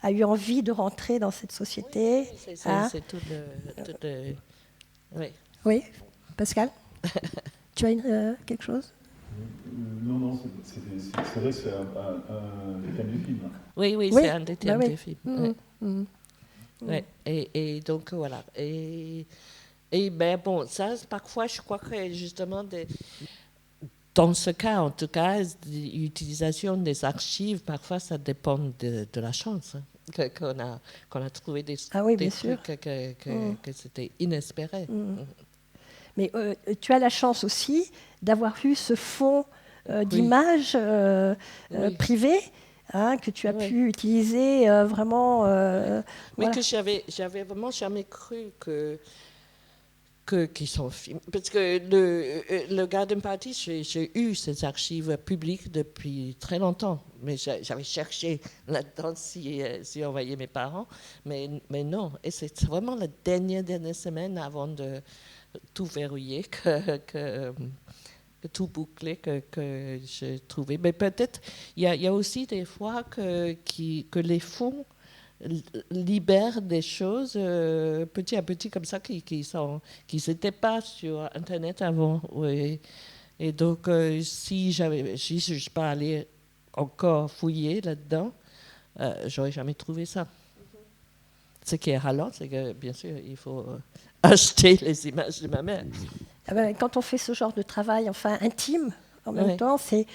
a eu envie de rentrer dans cette société. Oui, hein. c'est tout le... Oui. Oui, Pascal. Tu as quelque chose? Non, c'est vrai que c'est un des thèmes du film. Oui, c'est un des thèmes du film. Ouais. Et donc, voilà. Et ben bon, ça, parfois, je crois que justement, dans ce cas, en tout cas, l'utilisation des archives, parfois, ça dépend de la chance. Qu'on a trouvé des trucs que c'était inespéré. Mais tu as la chance aussi d'avoir eu ce fonds d'images privées que tu as pu utiliser vraiment. Oui, que j'avais vraiment jamais cru qu'ils sont filmés. Parce que le Garden Party, j'ai eu ces archives publiques depuis très longtemps. Mais j'avais cherché là-dedans si on voyait mes parents. Mais non. Et c'est vraiment la dernière semaine avant de tout verrouiller, que tout bouclé, que j'ai trouvé. Mais peut-être, il y a aussi des fois que les fonds libèrent des choses petit à petit comme ça qui n'étaient pas sur Internet avant. Oui. Et donc, si je suis pas allée encore fouiller là-dedans, j'aurais jamais trouvé ça. Ce qui est ralent, c'est que, bien sûr, il faut acheter les images de ma mère. Quand on fait ce genre de travail, enfin intime, en même temps, c'est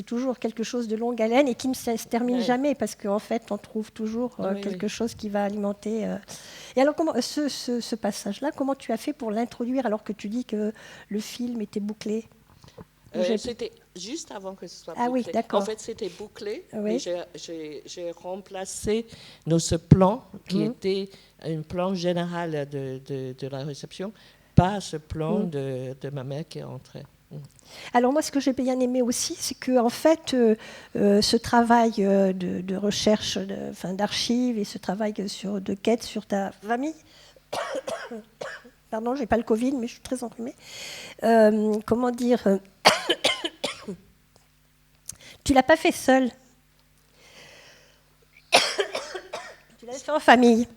toujours quelque chose de longue haleine et qui ne se termine jamais parce qu'en fait, on trouve toujours quelque chose qui va alimenter. Et alors, ce passage-là, comment tu as fait pour l'introduire alors que tu dis que le film était bouclé? C'était juste avant que ce soit bouclé. Ah oui, d'accord. En fait, c'était bouclé. Oui. J'ai remplacé ce plan qui était un plan général de la réception par ce plan de ma mère qui est entrée. Alors moi, ce que j'ai bien aimé aussi, c'est que en fait, ce travail de recherche, d'archives et ce travail de quête sur ta famille, pardon, j'ai pas le Covid, mais je suis très enrhumée. Comment dire tu l'as pas fait seul. Tu l'as fait en famille.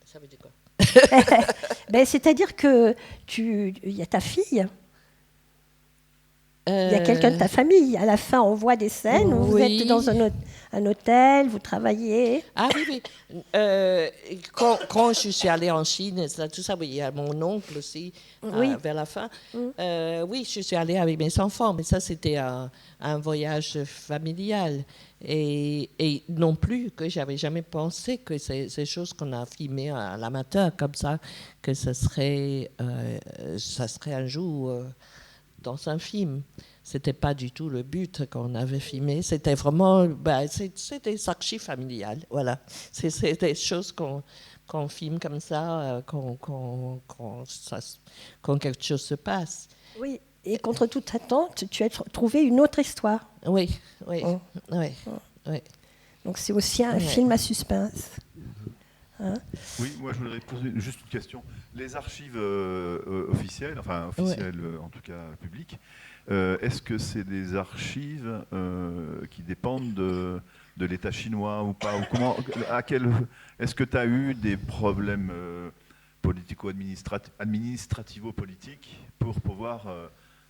Ça veut dire quoi? C'est-à-dire que il y a ta fille. Il y a quelqu'un de ta famille. À la fin, on voit des scènes où vous êtes dans un hôtel, vous travaillez. Ah oui. Quand je suis allée en Chine, tout ça, il y a mon oncle aussi, vers la fin. Oui, je suis allée avec mes enfants, mais ça, c'était un voyage familial. Et non plus que j'avais jamais pensé que ces choses qu'on a filmées à l'amateur comme ça, que ça serait un jour... dans un film. C'était pas du tout le but qu'on avait filmé. C'était vraiment... c'est des archives familiales, voilà. C'est des choses qu'on filme comme ça, quand quelque chose se passe. Oui, et contre toute attente, tu as trouvé une autre histoire. Oui. Donc c'est aussi un film à suspense. Hein. Oui, moi je voudrais poser juste une question. Les archives officielles, enfin officielles en tout cas publiques, est-ce que c'est des archives qui dépendent de l'État chinois ou pas, ou comment, est-ce que tu as eu des problèmes politico-administrativo-politiques pour pouvoir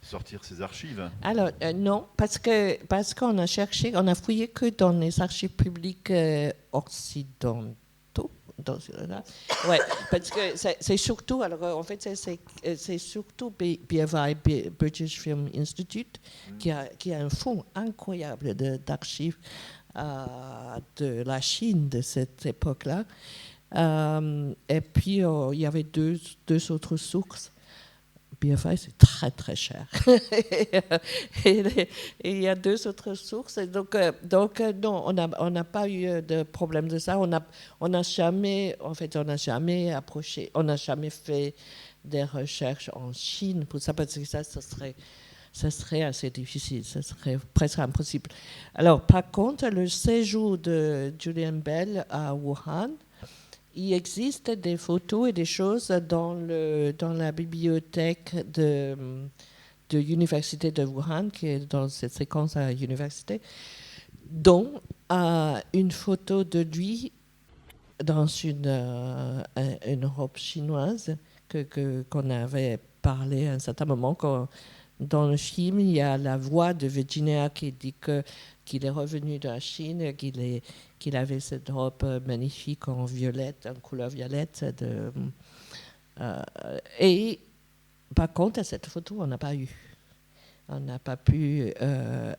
sortir ces archives? Alors, non, parce qu'on a cherché, on a fouillé que dans les archives publiques occidentaux. Ouais, parce que c'est surtout, alors en fait, c'est surtout BFI, British Film Institute, qui a un fonds incroyable d'archives de la Chine de cette époque-là. Et puis, il y avait deux autres sources. BFI, c'est très, très cher. et il y a deux autres sources. Donc non, on n'a pas eu de problème de ça. On n'a jamais approché, on n'a jamais fait des recherches en Chine pour ça, parce que ça serait assez difficile, ça serait presque impossible. Alors, par contre, le séjour de Julian Bell à Wuhan, il existe des photos et des choses dans la bibliothèque de l'université de Wuhan, qui est dans cette séquence à l'université, dont une photo de lui dans une robe chinoise qu'on avait parlé à un certain moment. Dans le film, il y a la voix de Virginia qui dit qu'il est revenu de la Chine, qu'il avait cette robe magnifique en violette, en couleur violette. Et par contre, à cette photo, on n'a pas eu. On n'a pas pu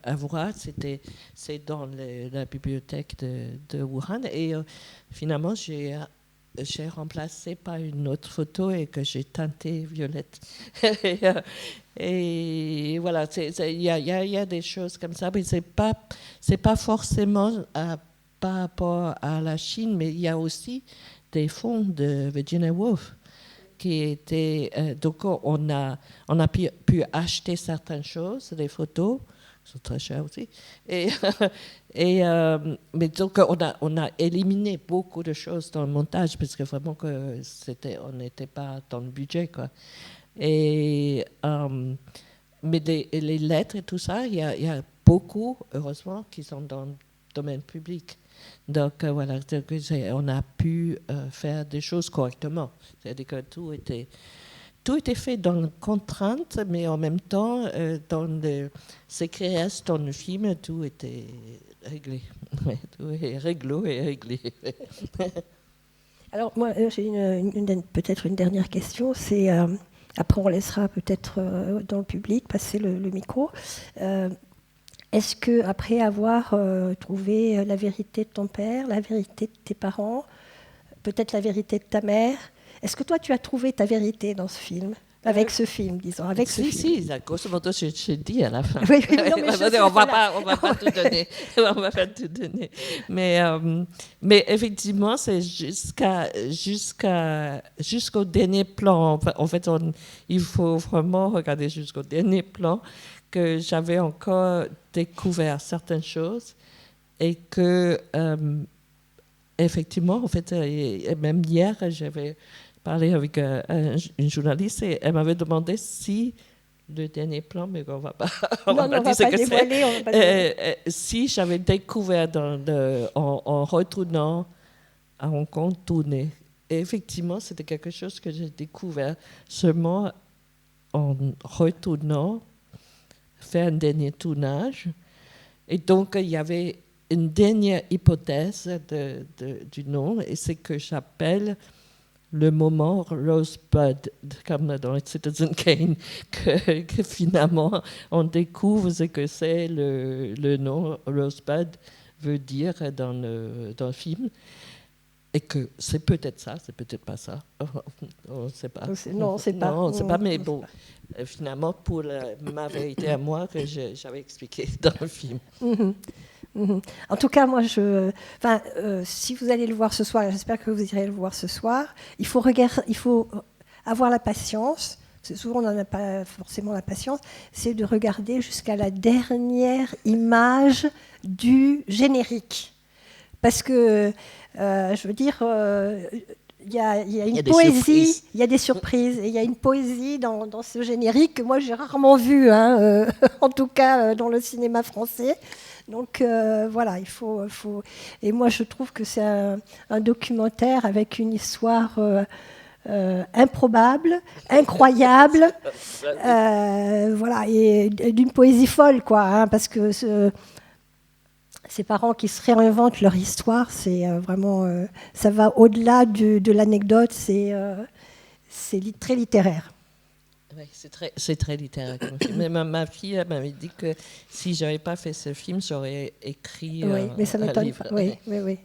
avoir. C'est dans la bibliothèque de Wuhan. Et finalement, j'ai remplacé par une autre photo et que j'ai teintée violette. Et voilà, il y a des choses comme ça, mais c'est pas forcément par rapport à la Chine, mais il y a aussi des fonds de Virginia Woolf qui étaient. Donc on a pu acheter certaines choses, des photos, qui sont très chères aussi. Mais donc on a éliminé beaucoup de choses dans le montage parce que vraiment on n'était pas dans le budget, quoi. Mais les lettres et tout ça, il y a beaucoup, heureusement, qui sont dans le domaine public. Donc voilà, on a pu faire des choses correctement. C'est-à-dire que tout était fait dans la contrainte, mais en même temps, dans ce qui reste dans le film, tout était réglé. Ouais, tout est réglo et réglé. Alors moi, j'ai peut-être une dernière question. C'est après on laissera peut-être dans le public passer le micro. Est-ce que après avoir trouvé la vérité de ton père, la vérité de tes parents, peut-être la vérité de ta mère, est-ce que toi tu as trouvé ta vérité dans ce film? Avec ce film, disons. Avec ce film. Si, grosso modo, j'ai dit à la fin. Oui, non, mais on va pas tout donner. On va pas tout donner. Mais effectivement, c'est jusqu'au dernier plan. En fait, il faut vraiment regarder jusqu'au dernier plan que j'avais encore découvert certaines choses et que, effectivement, en fait, même hier, j'avais parlé avec une journaliste et elle m'avait demandé si le dernier plan, mais on va pas. On va pas dévoiler. Si j'avais découvert en retournant à Hong Kong tourner. Et effectivement, c'était quelque chose que j'ai découvert seulement en retournant faire un dernier tournage. Et donc, il y avait une dernière hypothèse du nom, et c'est que j'appelle le moment Rosebud, comme dans Citizen Kane, que finalement on découvre ce que c'est le nom Rosebud veut dire dans le film, et que c'est peut-être ça, c'est peut-être pas ça, on ne sait pas. Non, on ne sait pas. Non, on ne sait pas, mais bon, finalement pour ma vérité à moi que j'avais expliqué dans le film. Mm-hmm. Mm-hmm. En tout cas, moi, si vous allez le voir ce soir, j'espère que vous irez le voir ce soir, il faut avoir la patience, parce que souvent on n'en a pas forcément la patience, c'est de regarder jusqu'à la dernière image du générique. parce que, je veux dire, il y a une poésie, il y a des surprises, et il y a une poésie dans ce générique que moi j'ai rarement vu, hein, en tout cas dans le cinéma français. Donc voilà, il faut... Et moi je trouve que c'est un documentaire avec une histoire improbable, incroyable, voilà, et d'une poésie folle, quoi, hein, parce que ces parents qui se réinventent leur histoire, c'est vraiment, ça va au-delà de l'anecdote, c'est très littéraire. Oui, c'est très littéraire comme film. Mais ma fille elle m'avait dit que si je n'avais pas fait ce film, j'aurais écrit mais ça un livre. Oui. Oui.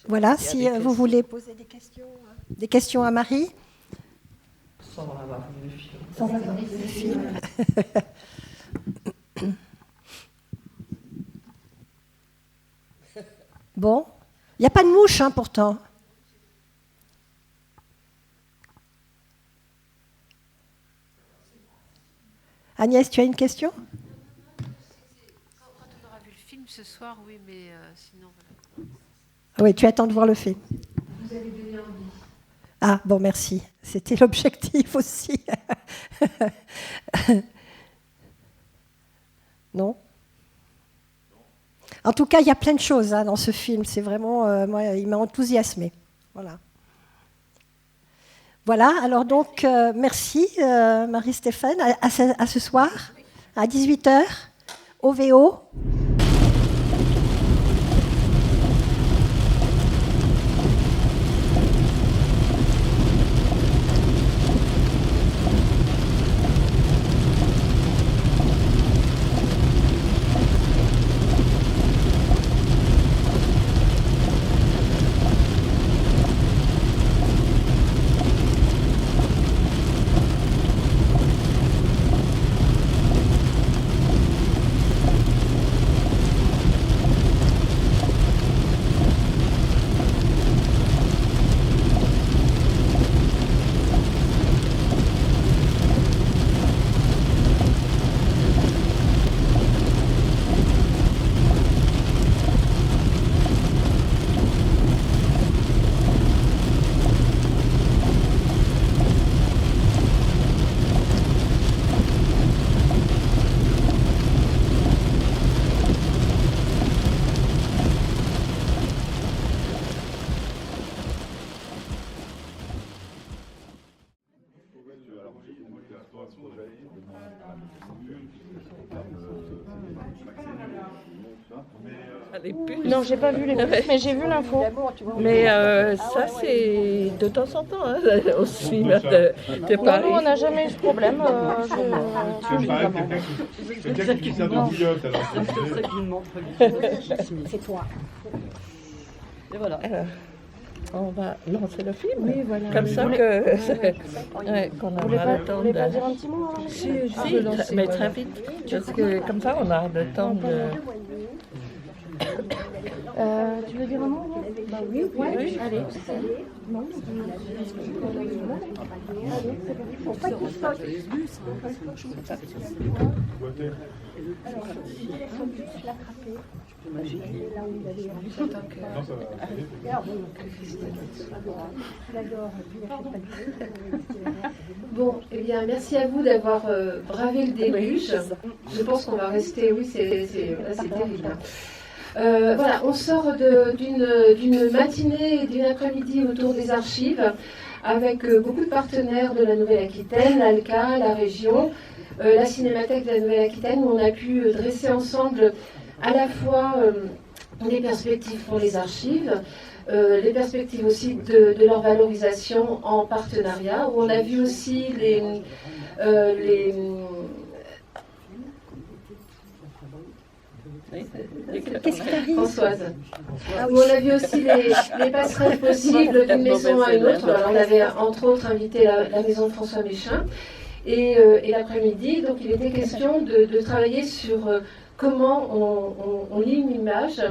Voilà, si vous voulez poser des questions à Marie. Sans avoir vu le film. Sans avoir vu le film. Bon, il n'y a pas de mouche, hein, pourtant. Agnès, tu as une question ? Quand on aura vu le film ce soir, oui, mais sinon... Voilà. Oui, tu attends de voir le film. Vous avez donné envie. Ah, bon, merci. C'était l'objectif aussi. Non ? En tout cas, il y a plein de choses hein, dans ce film. C'est vraiment, moi, il m'a enthousiasmée. Voilà. Voilà. Alors donc, merci Marie-Stéphane. À ce soir, à 18h, au VO. Non, j'ai pas vu les pubs, mais j'ai vu l'info. Mais ça, c'est de temps en temps, hein, au cinéma de Paris. Non, on n'a jamais eu ce problème. Quelqu'un qui sert de bouillotte, alors. C'est toi. Et voilà. On va lancer le film. Oui, voilà. Comme ça qu'on a le temps de... Vous voulez pas dire un petit mot Si, mais très vite. Parce que comme ça, on a le temps de... tu veux dire un mot? Bah oui, allez. Non. Bon, eh bien, merci à vous d'avoir bravé le déluge. Je pense qu'on va rester... Oui, c'est terrible. Voilà, on sort d'une matinée et d'une après-midi autour des archives avec beaucoup de partenaires de la Nouvelle-Aquitaine, l'ALCA, la région, la Cinémathèque de la Nouvelle-Aquitaine, où on a pu dresser ensemble à la fois les perspectives pour les archives, les perspectives aussi de leur valorisation en partenariat, où on a vu aussi Françoise. Où on a vu aussi les passerelles possibles d'une maison à une autre. Alors, on avait entre autres invité la maison de François Méchin. Et l'après-midi, donc il était question de travailler sur comment on lit une image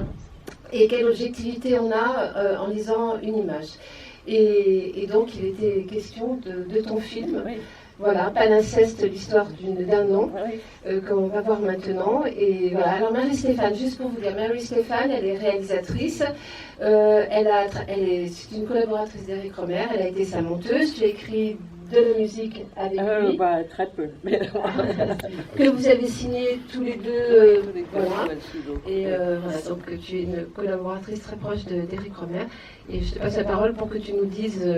et quelle objectivité on a en lisant une image. Et donc il était question de ton film. Voilà, Palimpseste, l'histoire d'un nom, qu'on va voir maintenant. Et voilà, alors Marie-Stéphane, juste pour vous dire, Marie-Stéphane, elle est réalisatrice, c'est une collaboratrice d'Éric Rohmer, elle a été sa monteuse, tu as écrit de la musique avec lui. Très peu. Mais... que vous avez signé tous les deux. Voilà. Et voilà, donc tu es une collaboratrice très proche d'Éric Rohmer. Et je te passe la parole pour que tu nous dises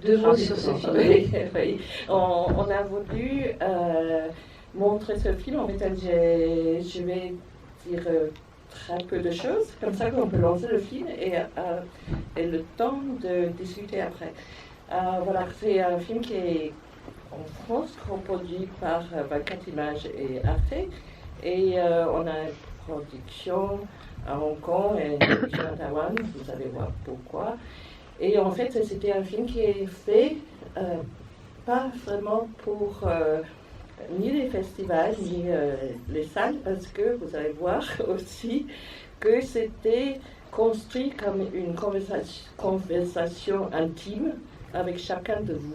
2 mots sur ce film. Oui, oui. On a voulu montrer ce film. En fait, je vais dire très peu de choses, comme ça qu'on peut lancer le film et le temps de discuter après. Voilà, c'est un film qui est en France, coproduit par 24 Images et Arte. Et on a une production à Hong Kong et une production à Taïwan, vous allez voir pourquoi. Et en fait, c'était un film qui est fait pas vraiment pour ni les festivals, ni les salles, parce que vous allez voir aussi que c'était construit comme une conversation intime avec chacun de vous.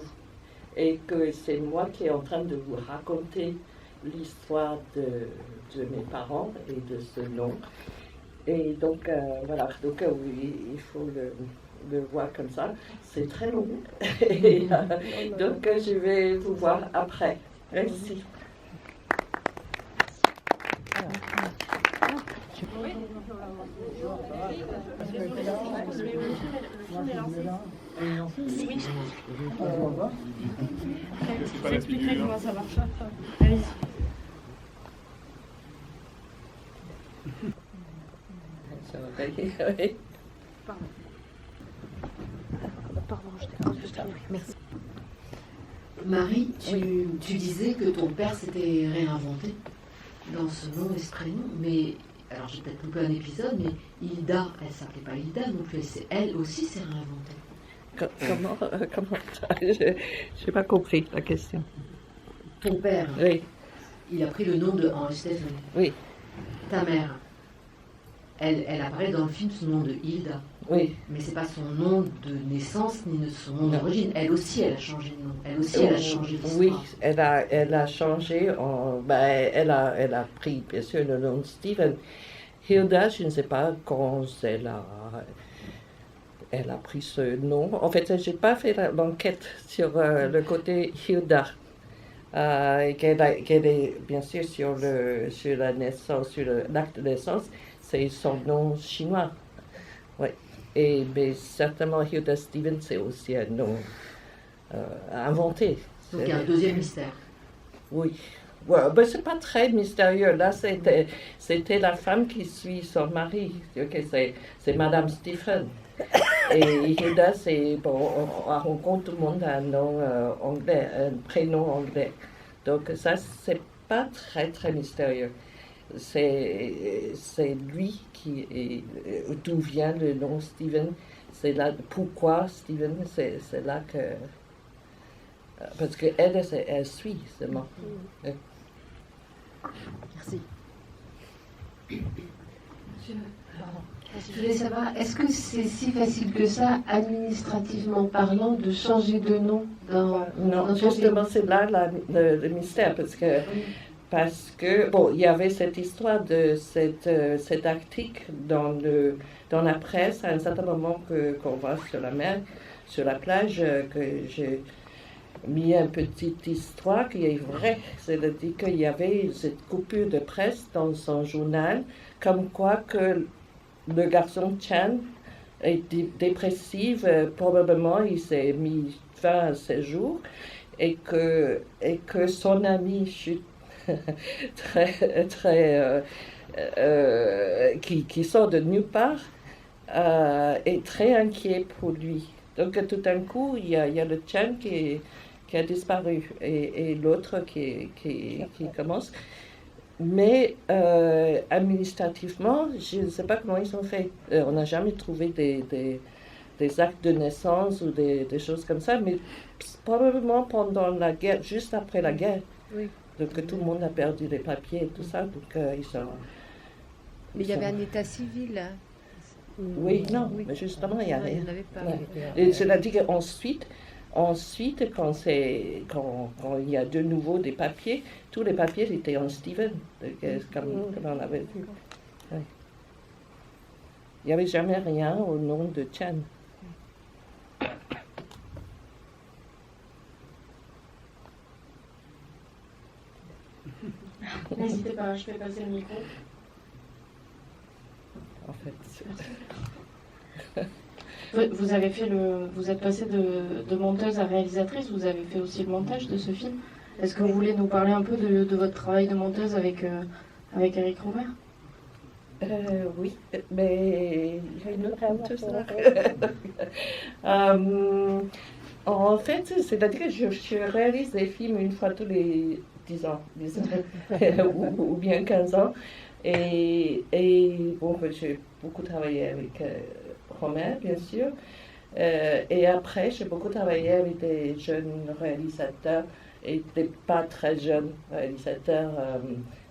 Et que c'est moi qui est en train de vous raconter l'histoire de mes parents et de ce nom. Et donc, voilà, donc oui, il faut le voir comme ça. C'est très long. Et, donc, je vais vous voir après. Merci. J'expliquerai comment ça marche. Allez-y. Merci. Marie, tu disais que ton père s'était réinventé dans ce nom et ce prénom, mais alors j'ai peut-être loupé un épisode, mais Hilda, elle s'appelait pas Hilda non plus, elle aussi s'est réinventée. Comment je n'ai pas compris la question. Ton père, oui. Il a pris le nom de Henri Stéphane. Oui. Ta mère, elle apparaît dans le film sous le nom de Hilda. Oui. Mais c'est pas son nom de naissance ni de son nom d'origine. Elle aussi, elle a changé de nom. Elle aussi, elle a changé d'histoire. Oui, elle a changé. Elle a pris, bien sûr, le nom de Stephen. Hilda, je ne sais pas quand elle a pris ce nom. En fait, je n'ai pas fait l'enquête sur le côté Hilda. Qu'elle est, bien sûr, sur la naissance, sur l'acte de naissance, c'est son nom chinois. Oui. Mais certainement, Hilda Stevens, c'est aussi un nom inventé. Donc il y a un deuxième mystère. Oui. Ouais, ben, c'est pas très mystérieux. Là, c'était la femme qui suit son mari. Okay, c'est Madame Stephen. Et Hilda, c'est... Bon, à Hong Kong, tout le monde a un nom anglais, un prénom anglais. Donc ça, c'est pas très, très mystérieux. C'est lui qui est... D'où vient le nom Stephen. C'est là... Pourquoi Stephen? C'est là que... Parce qu'elle, elle suit seulement. Merci. Je voulais savoir, est-ce que c'est si facile que ça, administrativement parlant, de changer de nom Non, justement, c'est là le mystère, parce que, bon, il y avait cette histoire de cet article dans la presse à un certain moment qu'on voit sur la mer, sur la plage, que j'ai mis une petite histoire qui est vraie. C'est-à-dire qu'il y avait cette coupure de presse dans son journal, comme quoi que le garçon Chan est dépressif, probablement il s'est mis fin à ses jours, et que son ami qui sort de nulle part est très inquiet pour lui. Donc tout d'un coup, il y a le Chan qui a disparu et l'autre qui commence. Mais administrativement, je ne sais pas comment ils ont fait. On n'a jamais trouvé des actes de naissance ou des choses comme ça, mais probablement pendant la guerre, juste après la guerre. Oui. Donc tout le monde a perdu les papiers et tout ça. Donc ils sont... Mais il y avait un état civil. Hein. Oui, non, oui. Mais justement, il n'y avait pas. Et cela dit qu'ensuite, ensuite, quand il y a de nouveau des papiers, tous les papiers étaient en Steven, comme on avait vu. Ouais. Il n'y avait jamais rien au nom de Chan. N'hésitez pas, je vais passer le micro. En fait, vous avez fait vous êtes passée de monteuse à réalisatrice, vous avez fait aussi le montage de ce film. Est-ce que vous voulez nous parler un peu de votre travail de monteuse avec Eric Robert? Oui, mais il y a une autre monteuse là. En fait, c'est-à-dire que je réalise des films une fois tous les 10 ans, ou bien 15 ans. Et bon, j'ai beaucoup travaillé avec Romain, bien sûr. Et après, j'ai beaucoup travaillé avec des jeunes réalisateurs et des pas très jeunes réalisateurs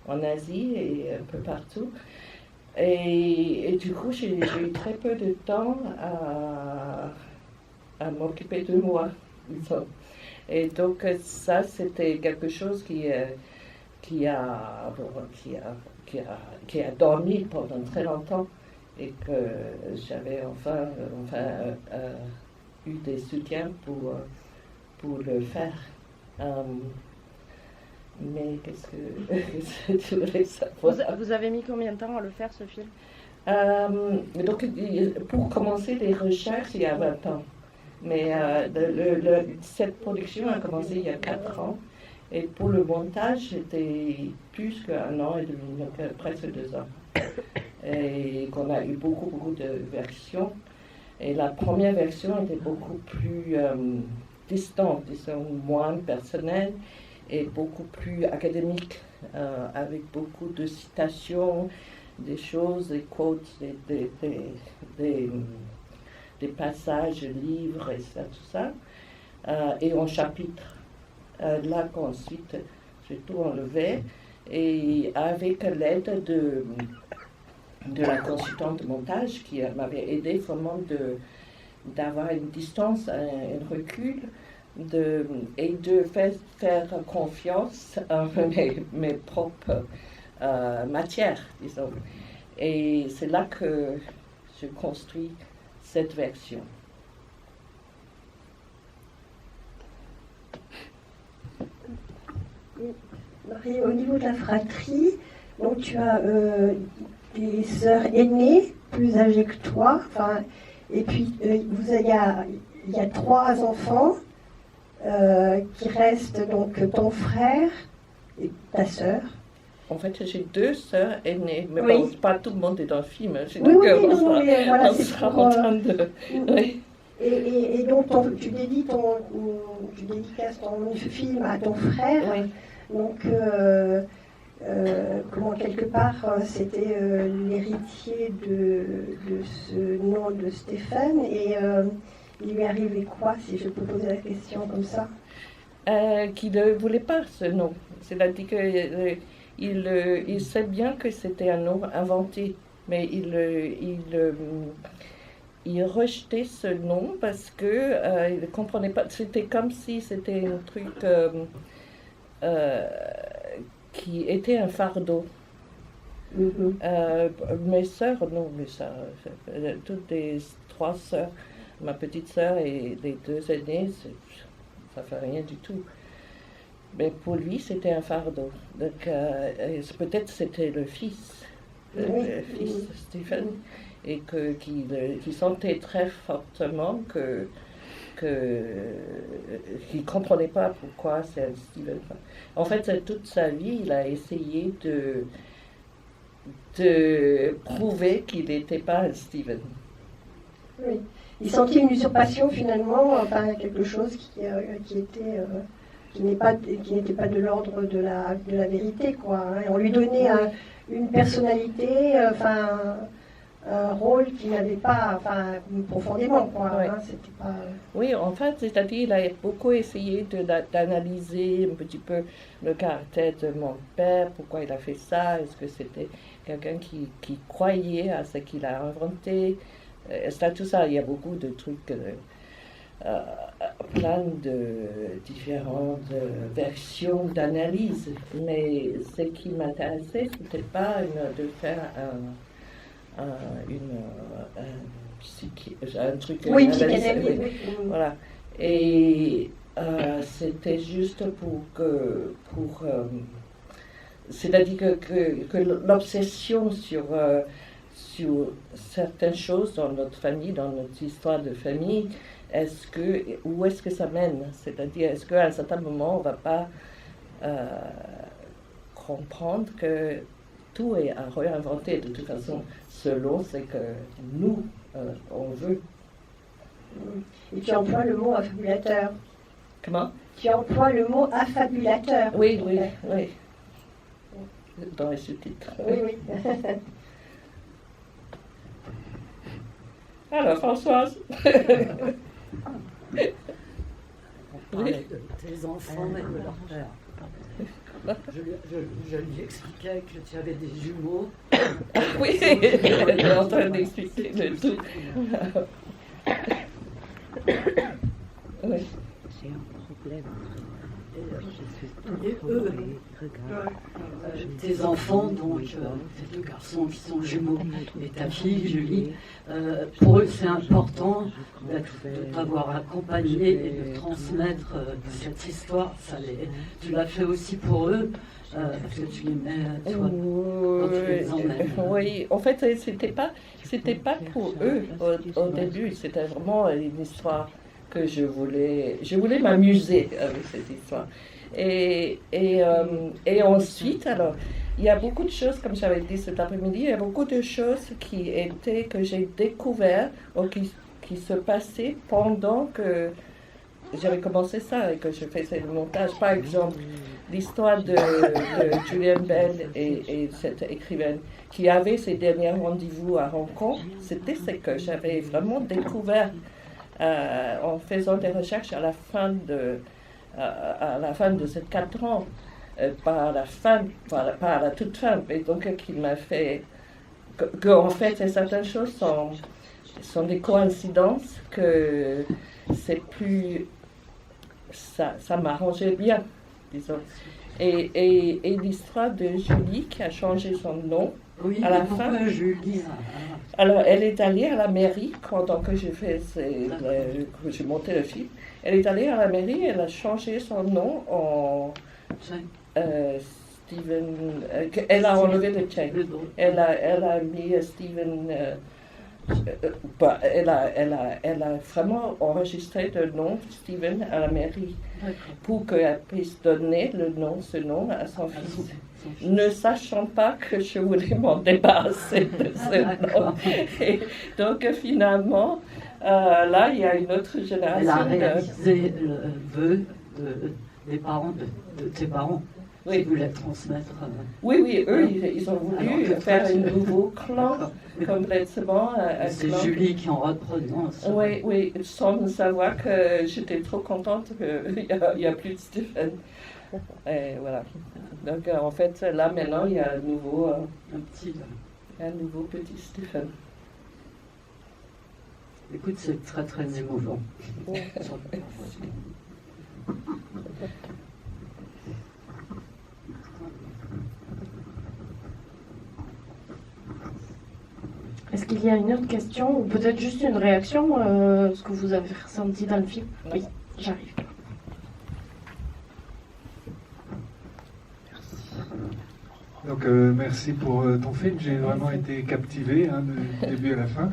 en Asie et un peu partout. Et du coup, j'ai eu très peu de temps à m'occuper de moi, disons. Et donc, ça, c'était quelque chose qui a dormi pendant très longtemps et que j'avais enfin eu des soutiens pour le faire. Mais qu'est-ce que tu voulais savoir? Vous avez mis combien de temps à le faire, ce film? Donc, pour commencer les recherches, il y a 20 ans. Mais cette production a commencé il y a 4 ans. Et pour le montage, c'était plus qu'un an et demi, donc presque 2 ans. Et qu'on a eu beaucoup de versions. Et la première version était beaucoup plus distante, disons, moins personnelle et beaucoup plus académique, avec beaucoup de citations, des choses, des quotes, des passages, livres et ça, tout ça, et en chapitres. Là qu'ensuite j'ai tout enlevé et avec l'aide de la consultante de montage qui m'avait aidé vraiment d'avoir une distance, un recul et de faire confiance à mes propres matières, disons. Et c'est là que je construis cette version. Marie, au niveau de la fratrie, donc tu as des sœurs aînées, plus âgées que toi, et puis il y a 3 enfants qui restent, donc ton frère et ta sœur. En fait, j'ai 2 sœurs aînées, mais oui. bon, pas tout le monde est dans le film. Voilà, c'est pour... Oui. Et donc, tu dédicaces ton film à ton frère. Oui. Donc, comment quelque part, c'était l'héritier de ce nom de Stéphane. Et il lui arrivait quoi, si je peux poser la question comme ça? Qu'il ne voulait pas ce nom. C'est-à-dire qu'il sait bien que c'était un nom inventé, mais il rejetait ce nom parce que il ne comprenait pas. C'était comme si c'était un truc qui était un fardeau. Mes sœurs, toutes les 3 sœurs, ma petite sœur et les 2 aînées, ça ne fait rien du tout. Mais pour lui, c'était un fardeau. Donc, peut-être c'était le fils, le fils Stephen, et qu'il sentait très fortement qu'il ne comprenait pas pourquoi c'est un Stephen. En fait, toute sa vie, il a essayé de prouver qu'il n'était pas un Stephen. Oui. Il sentit une usurpation finalement, quelque chose qui n'était pas de l'ordre de la vérité, quoi. Et on lui donnait une personnalité, un rôle qu'il n'avait pas, profondément, quoi. Oui. C'était pas... Oui, en fait, c'est-à-dire il a beaucoup essayé d'analyser un petit peu le caractère de mon père, pourquoi il a fait ça, est-ce que c'était quelqu'un qui croyait à ce qu'il a inventé, tout ça, il y a beaucoup de trucs plein de différentes versions d'analyse, mais ce qui m'intéressait, c'était pas de faire un truc. Oui, voilà. Et c'était juste c'est-à-dire que l'obsession sur certaines choses dans notre famille, dans notre histoire de famille, où est-ce que ça mène? C'est-à-dire, est-ce qu'à un certain moment, on ne va pas comprendre que tout est à réinventer de toute façon, selon ce que nous, on veut. Et tu emploies le mot affabulateur. Comment? Tu emploies le mot affabulateur. Oui. Dans les sous-titres. Oui. Alors, Françoise. On parlait de tes enfants et de leur père. Je lui expliquais que tu avais des jumeaux. Oui, elle est en train d'expliquer le tout. Oui. J'ai un problème. Et eux, tes enfants, donc tes deux garçons qui sont jumeaux, et ta fille, Julie, pour eux c'est important de t'avoir accompagné et de transmettre cette histoire. Tu l'as fait aussi pour eux, parce que tu les mets, toi, quand tu les emmènes. Oui, en fait, c'était pas pour eux au début, c'était vraiment une histoire que je voulais m'amuser avec cette histoire. Et ensuite, alors, il y a beaucoup de choses, comme j'avais dit cet après-midi, il y a beaucoup de choses que j'ai découvert ou qui se passaient pendant que j'avais commencé ça et que je faisais le montage. Par exemple, l'histoire de Julian Bell et cette écrivaine qui avait ses derniers rendez-vous à Hong Kong, c'était ce que j'avais vraiment découvert en faisant des recherches à la fin de ces 4 ans, pas à la toute fin, mais donc qui m'a fait qu'en fait certaines choses sont des coïncidences, que c'est plus ça m'arrangeait bien, disons. Et l'histoire de Julie qui a changé son nom. Oui, à la fin, Julie. Alors, elle est allée à la mairie pendant que j'ai monté le film. Elle est allée à la mairie, elle a changé son nom en Stephen. Elle a enlevé le chain. Elle a mis Stephen. Elle a vraiment enregistré le nom Stephen à la mairie pour qu'elle puisse donner ce nom à son fils. Ne sachant pas que je voulais m'en débarrasser de ce nom. Et donc finalement, là, il y a une autre génération. Elle a réalisé le vœu des parents, de tes parents, qui voulaient transmettre. Oui, eux, ils ont voulu faire un nouveau clan, complètement. C'est Julie qui en reprenance. Oui, sans savoir que j'étais trop contente qu'il n'y a plus de Stephen. Et voilà. Donc en fait, là maintenant, il y a un nouveau petit Stephen. Écoute, c'est très très émouvant. Est-ce qu'il y a une autre question ou peut-être juste une réaction, ce que vous avez ressenti dans le film? Oui, j'arrive. Donc merci pour ton film, j'ai vraiment été captivé du début à la fin.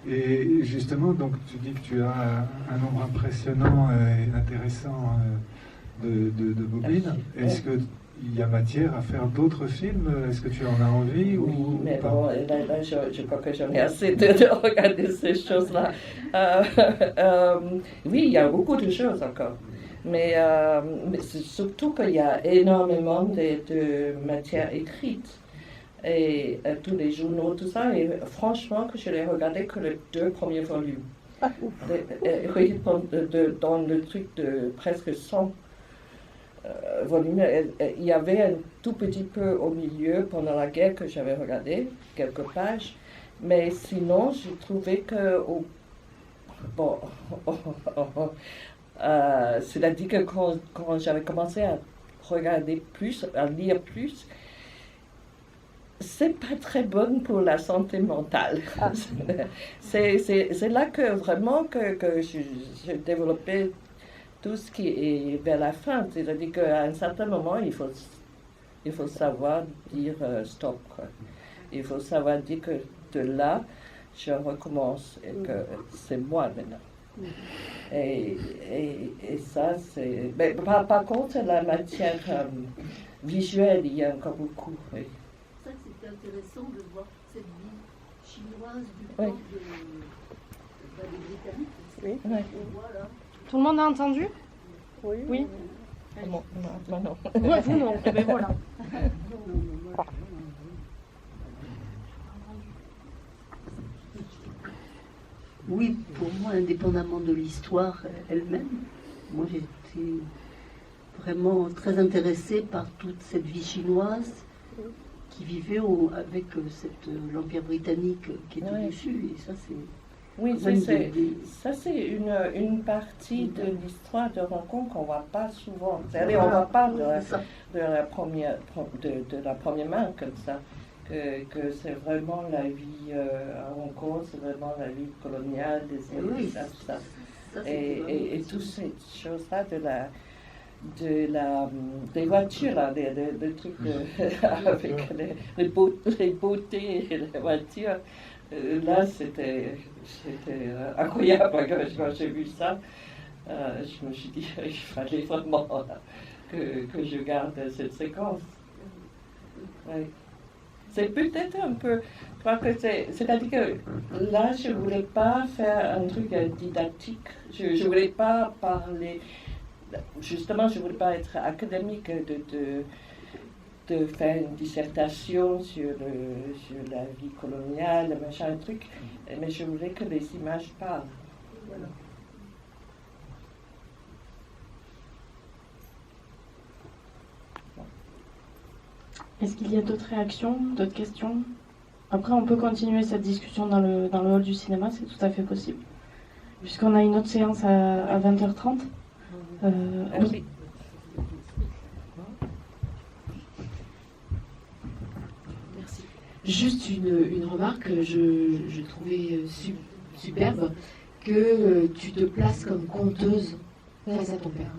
Et justement, donc tu dis que tu as un nombre impressionnant et intéressant de bobines. Est-ce qu'il y a matière à faire d'autres films? Est-ce que tu en as envie? Oui, mais bon, là, je crois que j'en ai assez de regarder ces choses-là. Oui, il y a beaucoup de choses encore. Mais c'est surtout qu'il y a énormément de matière écrite. Et tous les journaux, tout ça. Et franchement, que je n'ai regardé que les 2 premiers volumes. Oui, dans le truc de presque 100 volumes, il y avait un tout petit peu au milieu pendant la guerre que j'avais regardé, quelques pages. Mais sinon, j'ai trouvé que... C'est-à-dire que quand j'avais commencé à regarder plus, à lire plus, c'est pas très bon pour la santé mentale. Ah. C'est là que vraiment que j'ai développé tout ce qui est vers la fin. C'est-à-dire qu'à un certain moment, il faut savoir dire stop, quoi. Il faut savoir dire que de là, je recommence et que c'est moi maintenant. Et ça, c'est... Mais par contre, la matière visuelle, il y a encore beaucoup. Oui. Ça, c'est intéressant de voir cette vie chinoise du temps des Britanniques. Oui. Voilà. Tout le monde a entendu? Oui. Oui. Non, non. Ouais, vous non. Eh ben voilà. Oui, pour moi, indépendamment de l'histoire elle-même, moi j'ai été vraiment très intéressée par toute cette vie chinoise qui vivait avec l'Empire britannique qui était dessus. Et ça, c'est... Oui, ça c'est une partie de l'histoire de Hong Kong qu'on ne voit pas souvent. C'est-à-dire on ne voit pas de la première main comme ça. Que c'est vraiment la vie à Hong Kong, c'est vraiment la vie coloniale des années, ça. Et toutes ces choses-là des voitures, là, des trucs avec les beautés et les voitures. Là, c'était incroyable quand j'ai vu ça. Je me suis dit il fallait vraiment que je garde cette séquence. Ouais. C'est peut-être un peu, je crois que c'est-à-dire que là, je ne voulais pas faire un truc didactique. Je ne voulais pas parler, justement, je ne voulais pas être académique, de faire une dissertation sur la vie coloniale, machin, un truc, mais je voulais que les images parlent. Voilà. Est-ce qu'il y a d'autres réactions, d'autres questions? Après, on peut continuer cette discussion dans le hall du cinéma, c'est tout à fait possible. Puisqu'on a une autre séance à 20h30. Oui. Merci. Juste une remarque que je trouvais superbe, que tu te places comme conteuse face à ton père.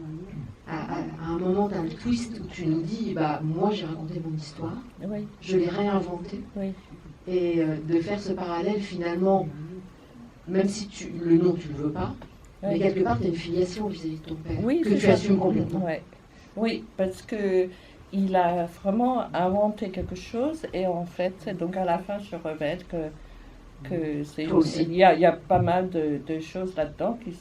À un moment, tu as un twist où tu nous dis, moi j'ai raconté mon histoire, oui. Je l'ai réinventée, oui. Et de faire ce parallèle finalement, même si le nom tu ne le veux pas, oui. Mais quelque part tu as une filiation vis-à-vis de ton père, oui, que tu assumes complètement. Ouais. Oui, parce qu'il a vraiment inventé quelque chose et en fait, donc à la fin je révèle que c'est il y a pas mal de choses là-dedans qui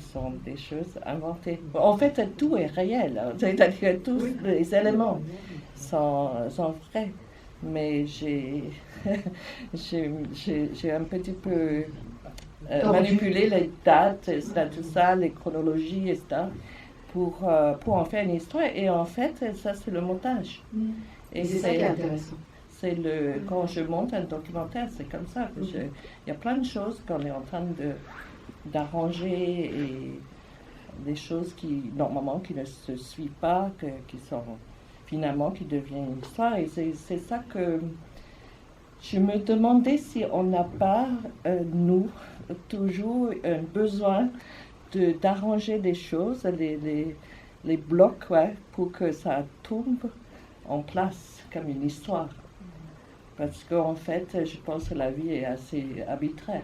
sont des choses inventées. En fait, tout est réel. C'est-à-dire que tous les éléments sont vrais. Mais j'ai un petit peu manipulé les dates, tout ça, les chronologies, etc., pour en faire une histoire. Et en fait, ça, c'est le montage. Et c'est ça qui est intéressant. Quand je monte un documentaire, c'est comme ça. Il y a plein de choses qu'on est en train d'arranger et des choses qui normalement qui ne se suivent pas, qui sont finalement qui deviennent une histoire. Et c'est ça que je me demandais si on n'a pas nous toujours un besoin d'arranger des choses, les blocs, pour que ça tombe en place comme une histoire. Parce qu'en fait, je pense que la vie est assez arbitraire.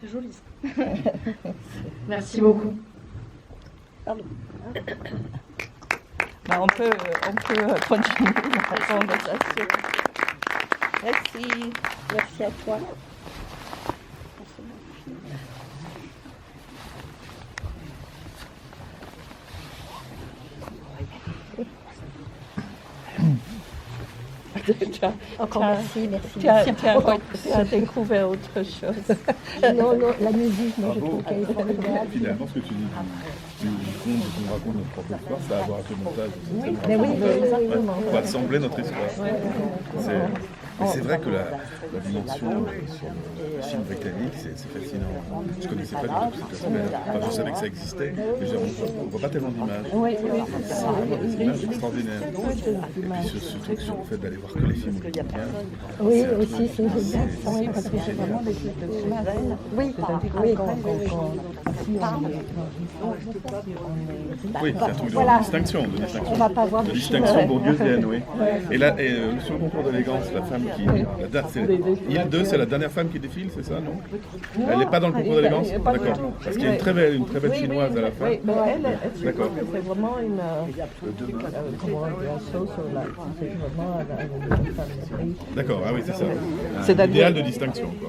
C'est joli. Merci beaucoup. Pardon. On peut continuer la conversation. Merci. Merci à toi. Encore merci. Tu as découvert autre chose. Non, la musique, moi je trouve qu'elle est formidable. Finalement, ce que tu dis qu'on raconte notre propre histoire, ça a à voir avec le montage. Mais oui, exactement. On va assembler notre histoire. Mais c'est vrai que la dimension sur le film britannique, c'est fascinant. Je ne connaissais pas du tout cet aspect. Enfin, je savais que ça existait, mais on ne voit pas tellement d'images. C'est vraiment des images extraordinaires. Et puis ce truc sur le fait d'aller voir que les films américains. Oui, aussi, c'est génial. Oui, parce que c'est vraiment des trucs de film. Oui, oui, c'est un truc voilà. de distinction. On va pas voir de distinction bourdieusienne, oui. Et là, sur le concours d'élégance, la femme qui... Hilde, c'est la dernière femme qui défile, c'est ça, non? Elle n'est pas dans le concours d'élégance? D'accord. Parce qu'il y a une très belle chinoise à la fin. Oui, mais elle, d'accord. C'est vraiment une... D'accord, ah oui, c'est ça. C'est un idéal de distinction, quoi.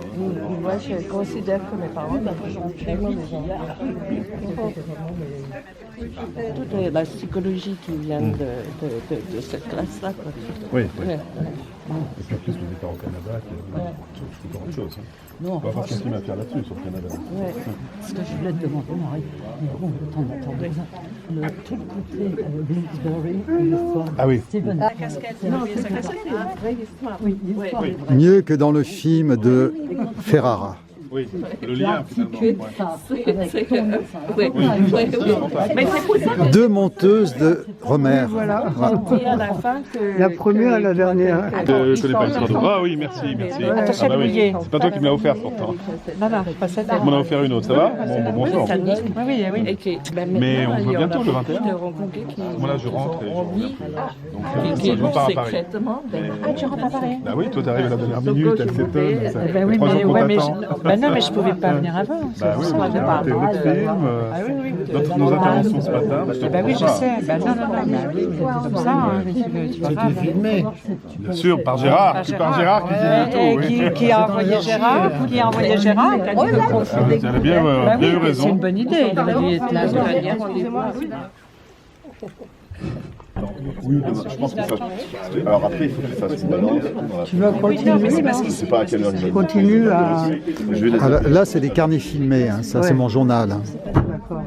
Moi, je considère que mes parents sont vraiment des gens. Toute la psychologie qui vient de cette classe-là. Oui. Et puis en plus, vous êtes au Canada, c'est encore autre chose. Non, on va avoir quelqu'un à faire là-dessus, sur le Canada. Ce que je voulais te demander, Marie, bon, attendez. Tout le côté Bloomsbury et l'histoire de Stephen. La casquette, c'est sa casquette, oui, l'histoire. Mieux que dans le film de Ferrara. Oui, le lien finalement. Mais c'est pour ça que... Deux monteuses de Romer. Voilà. Et à la fin que... La première et la dernière. Je connais pas l'histoire de... Ah oui, merci. Attention à l'oublier. C'est pas toi qui me l'as offert pourtant. Non, pas ça. Tu m'en as offert une autre, ça va? Bonjour. Oui. Mais on se voit bientôt le 21. Moi là je rentre et je reviens plus. Donc je repars à Paris. Ah, tu rentres à Paris? Bah oui, toi t'arrives à la dernière minute, elle s'étonne. Ben oui, mais je pouvais pas venir avant. Bah oui, on a raté notre film, nos interventions ce matin. Bah oui, je sais. Bah non, c'est comme ça. C'était filmé. Bien sûr, par Gérard. C'est par Gérard qui filme tout. Qui a envoyé Gérard? Qui a envoyé Gérard? Elle a bien eu raison. C'est une bonne idée. Il aurait dû être là. Oui, je pense que ça. Alors après, il faut que je fasse une balance. Tu vas continuer, je ne sais pas à quelle heure il va. Continue à... Là, c'est des carnets filmés, hein. Ça, c'est mon journal. Hein. D'accord.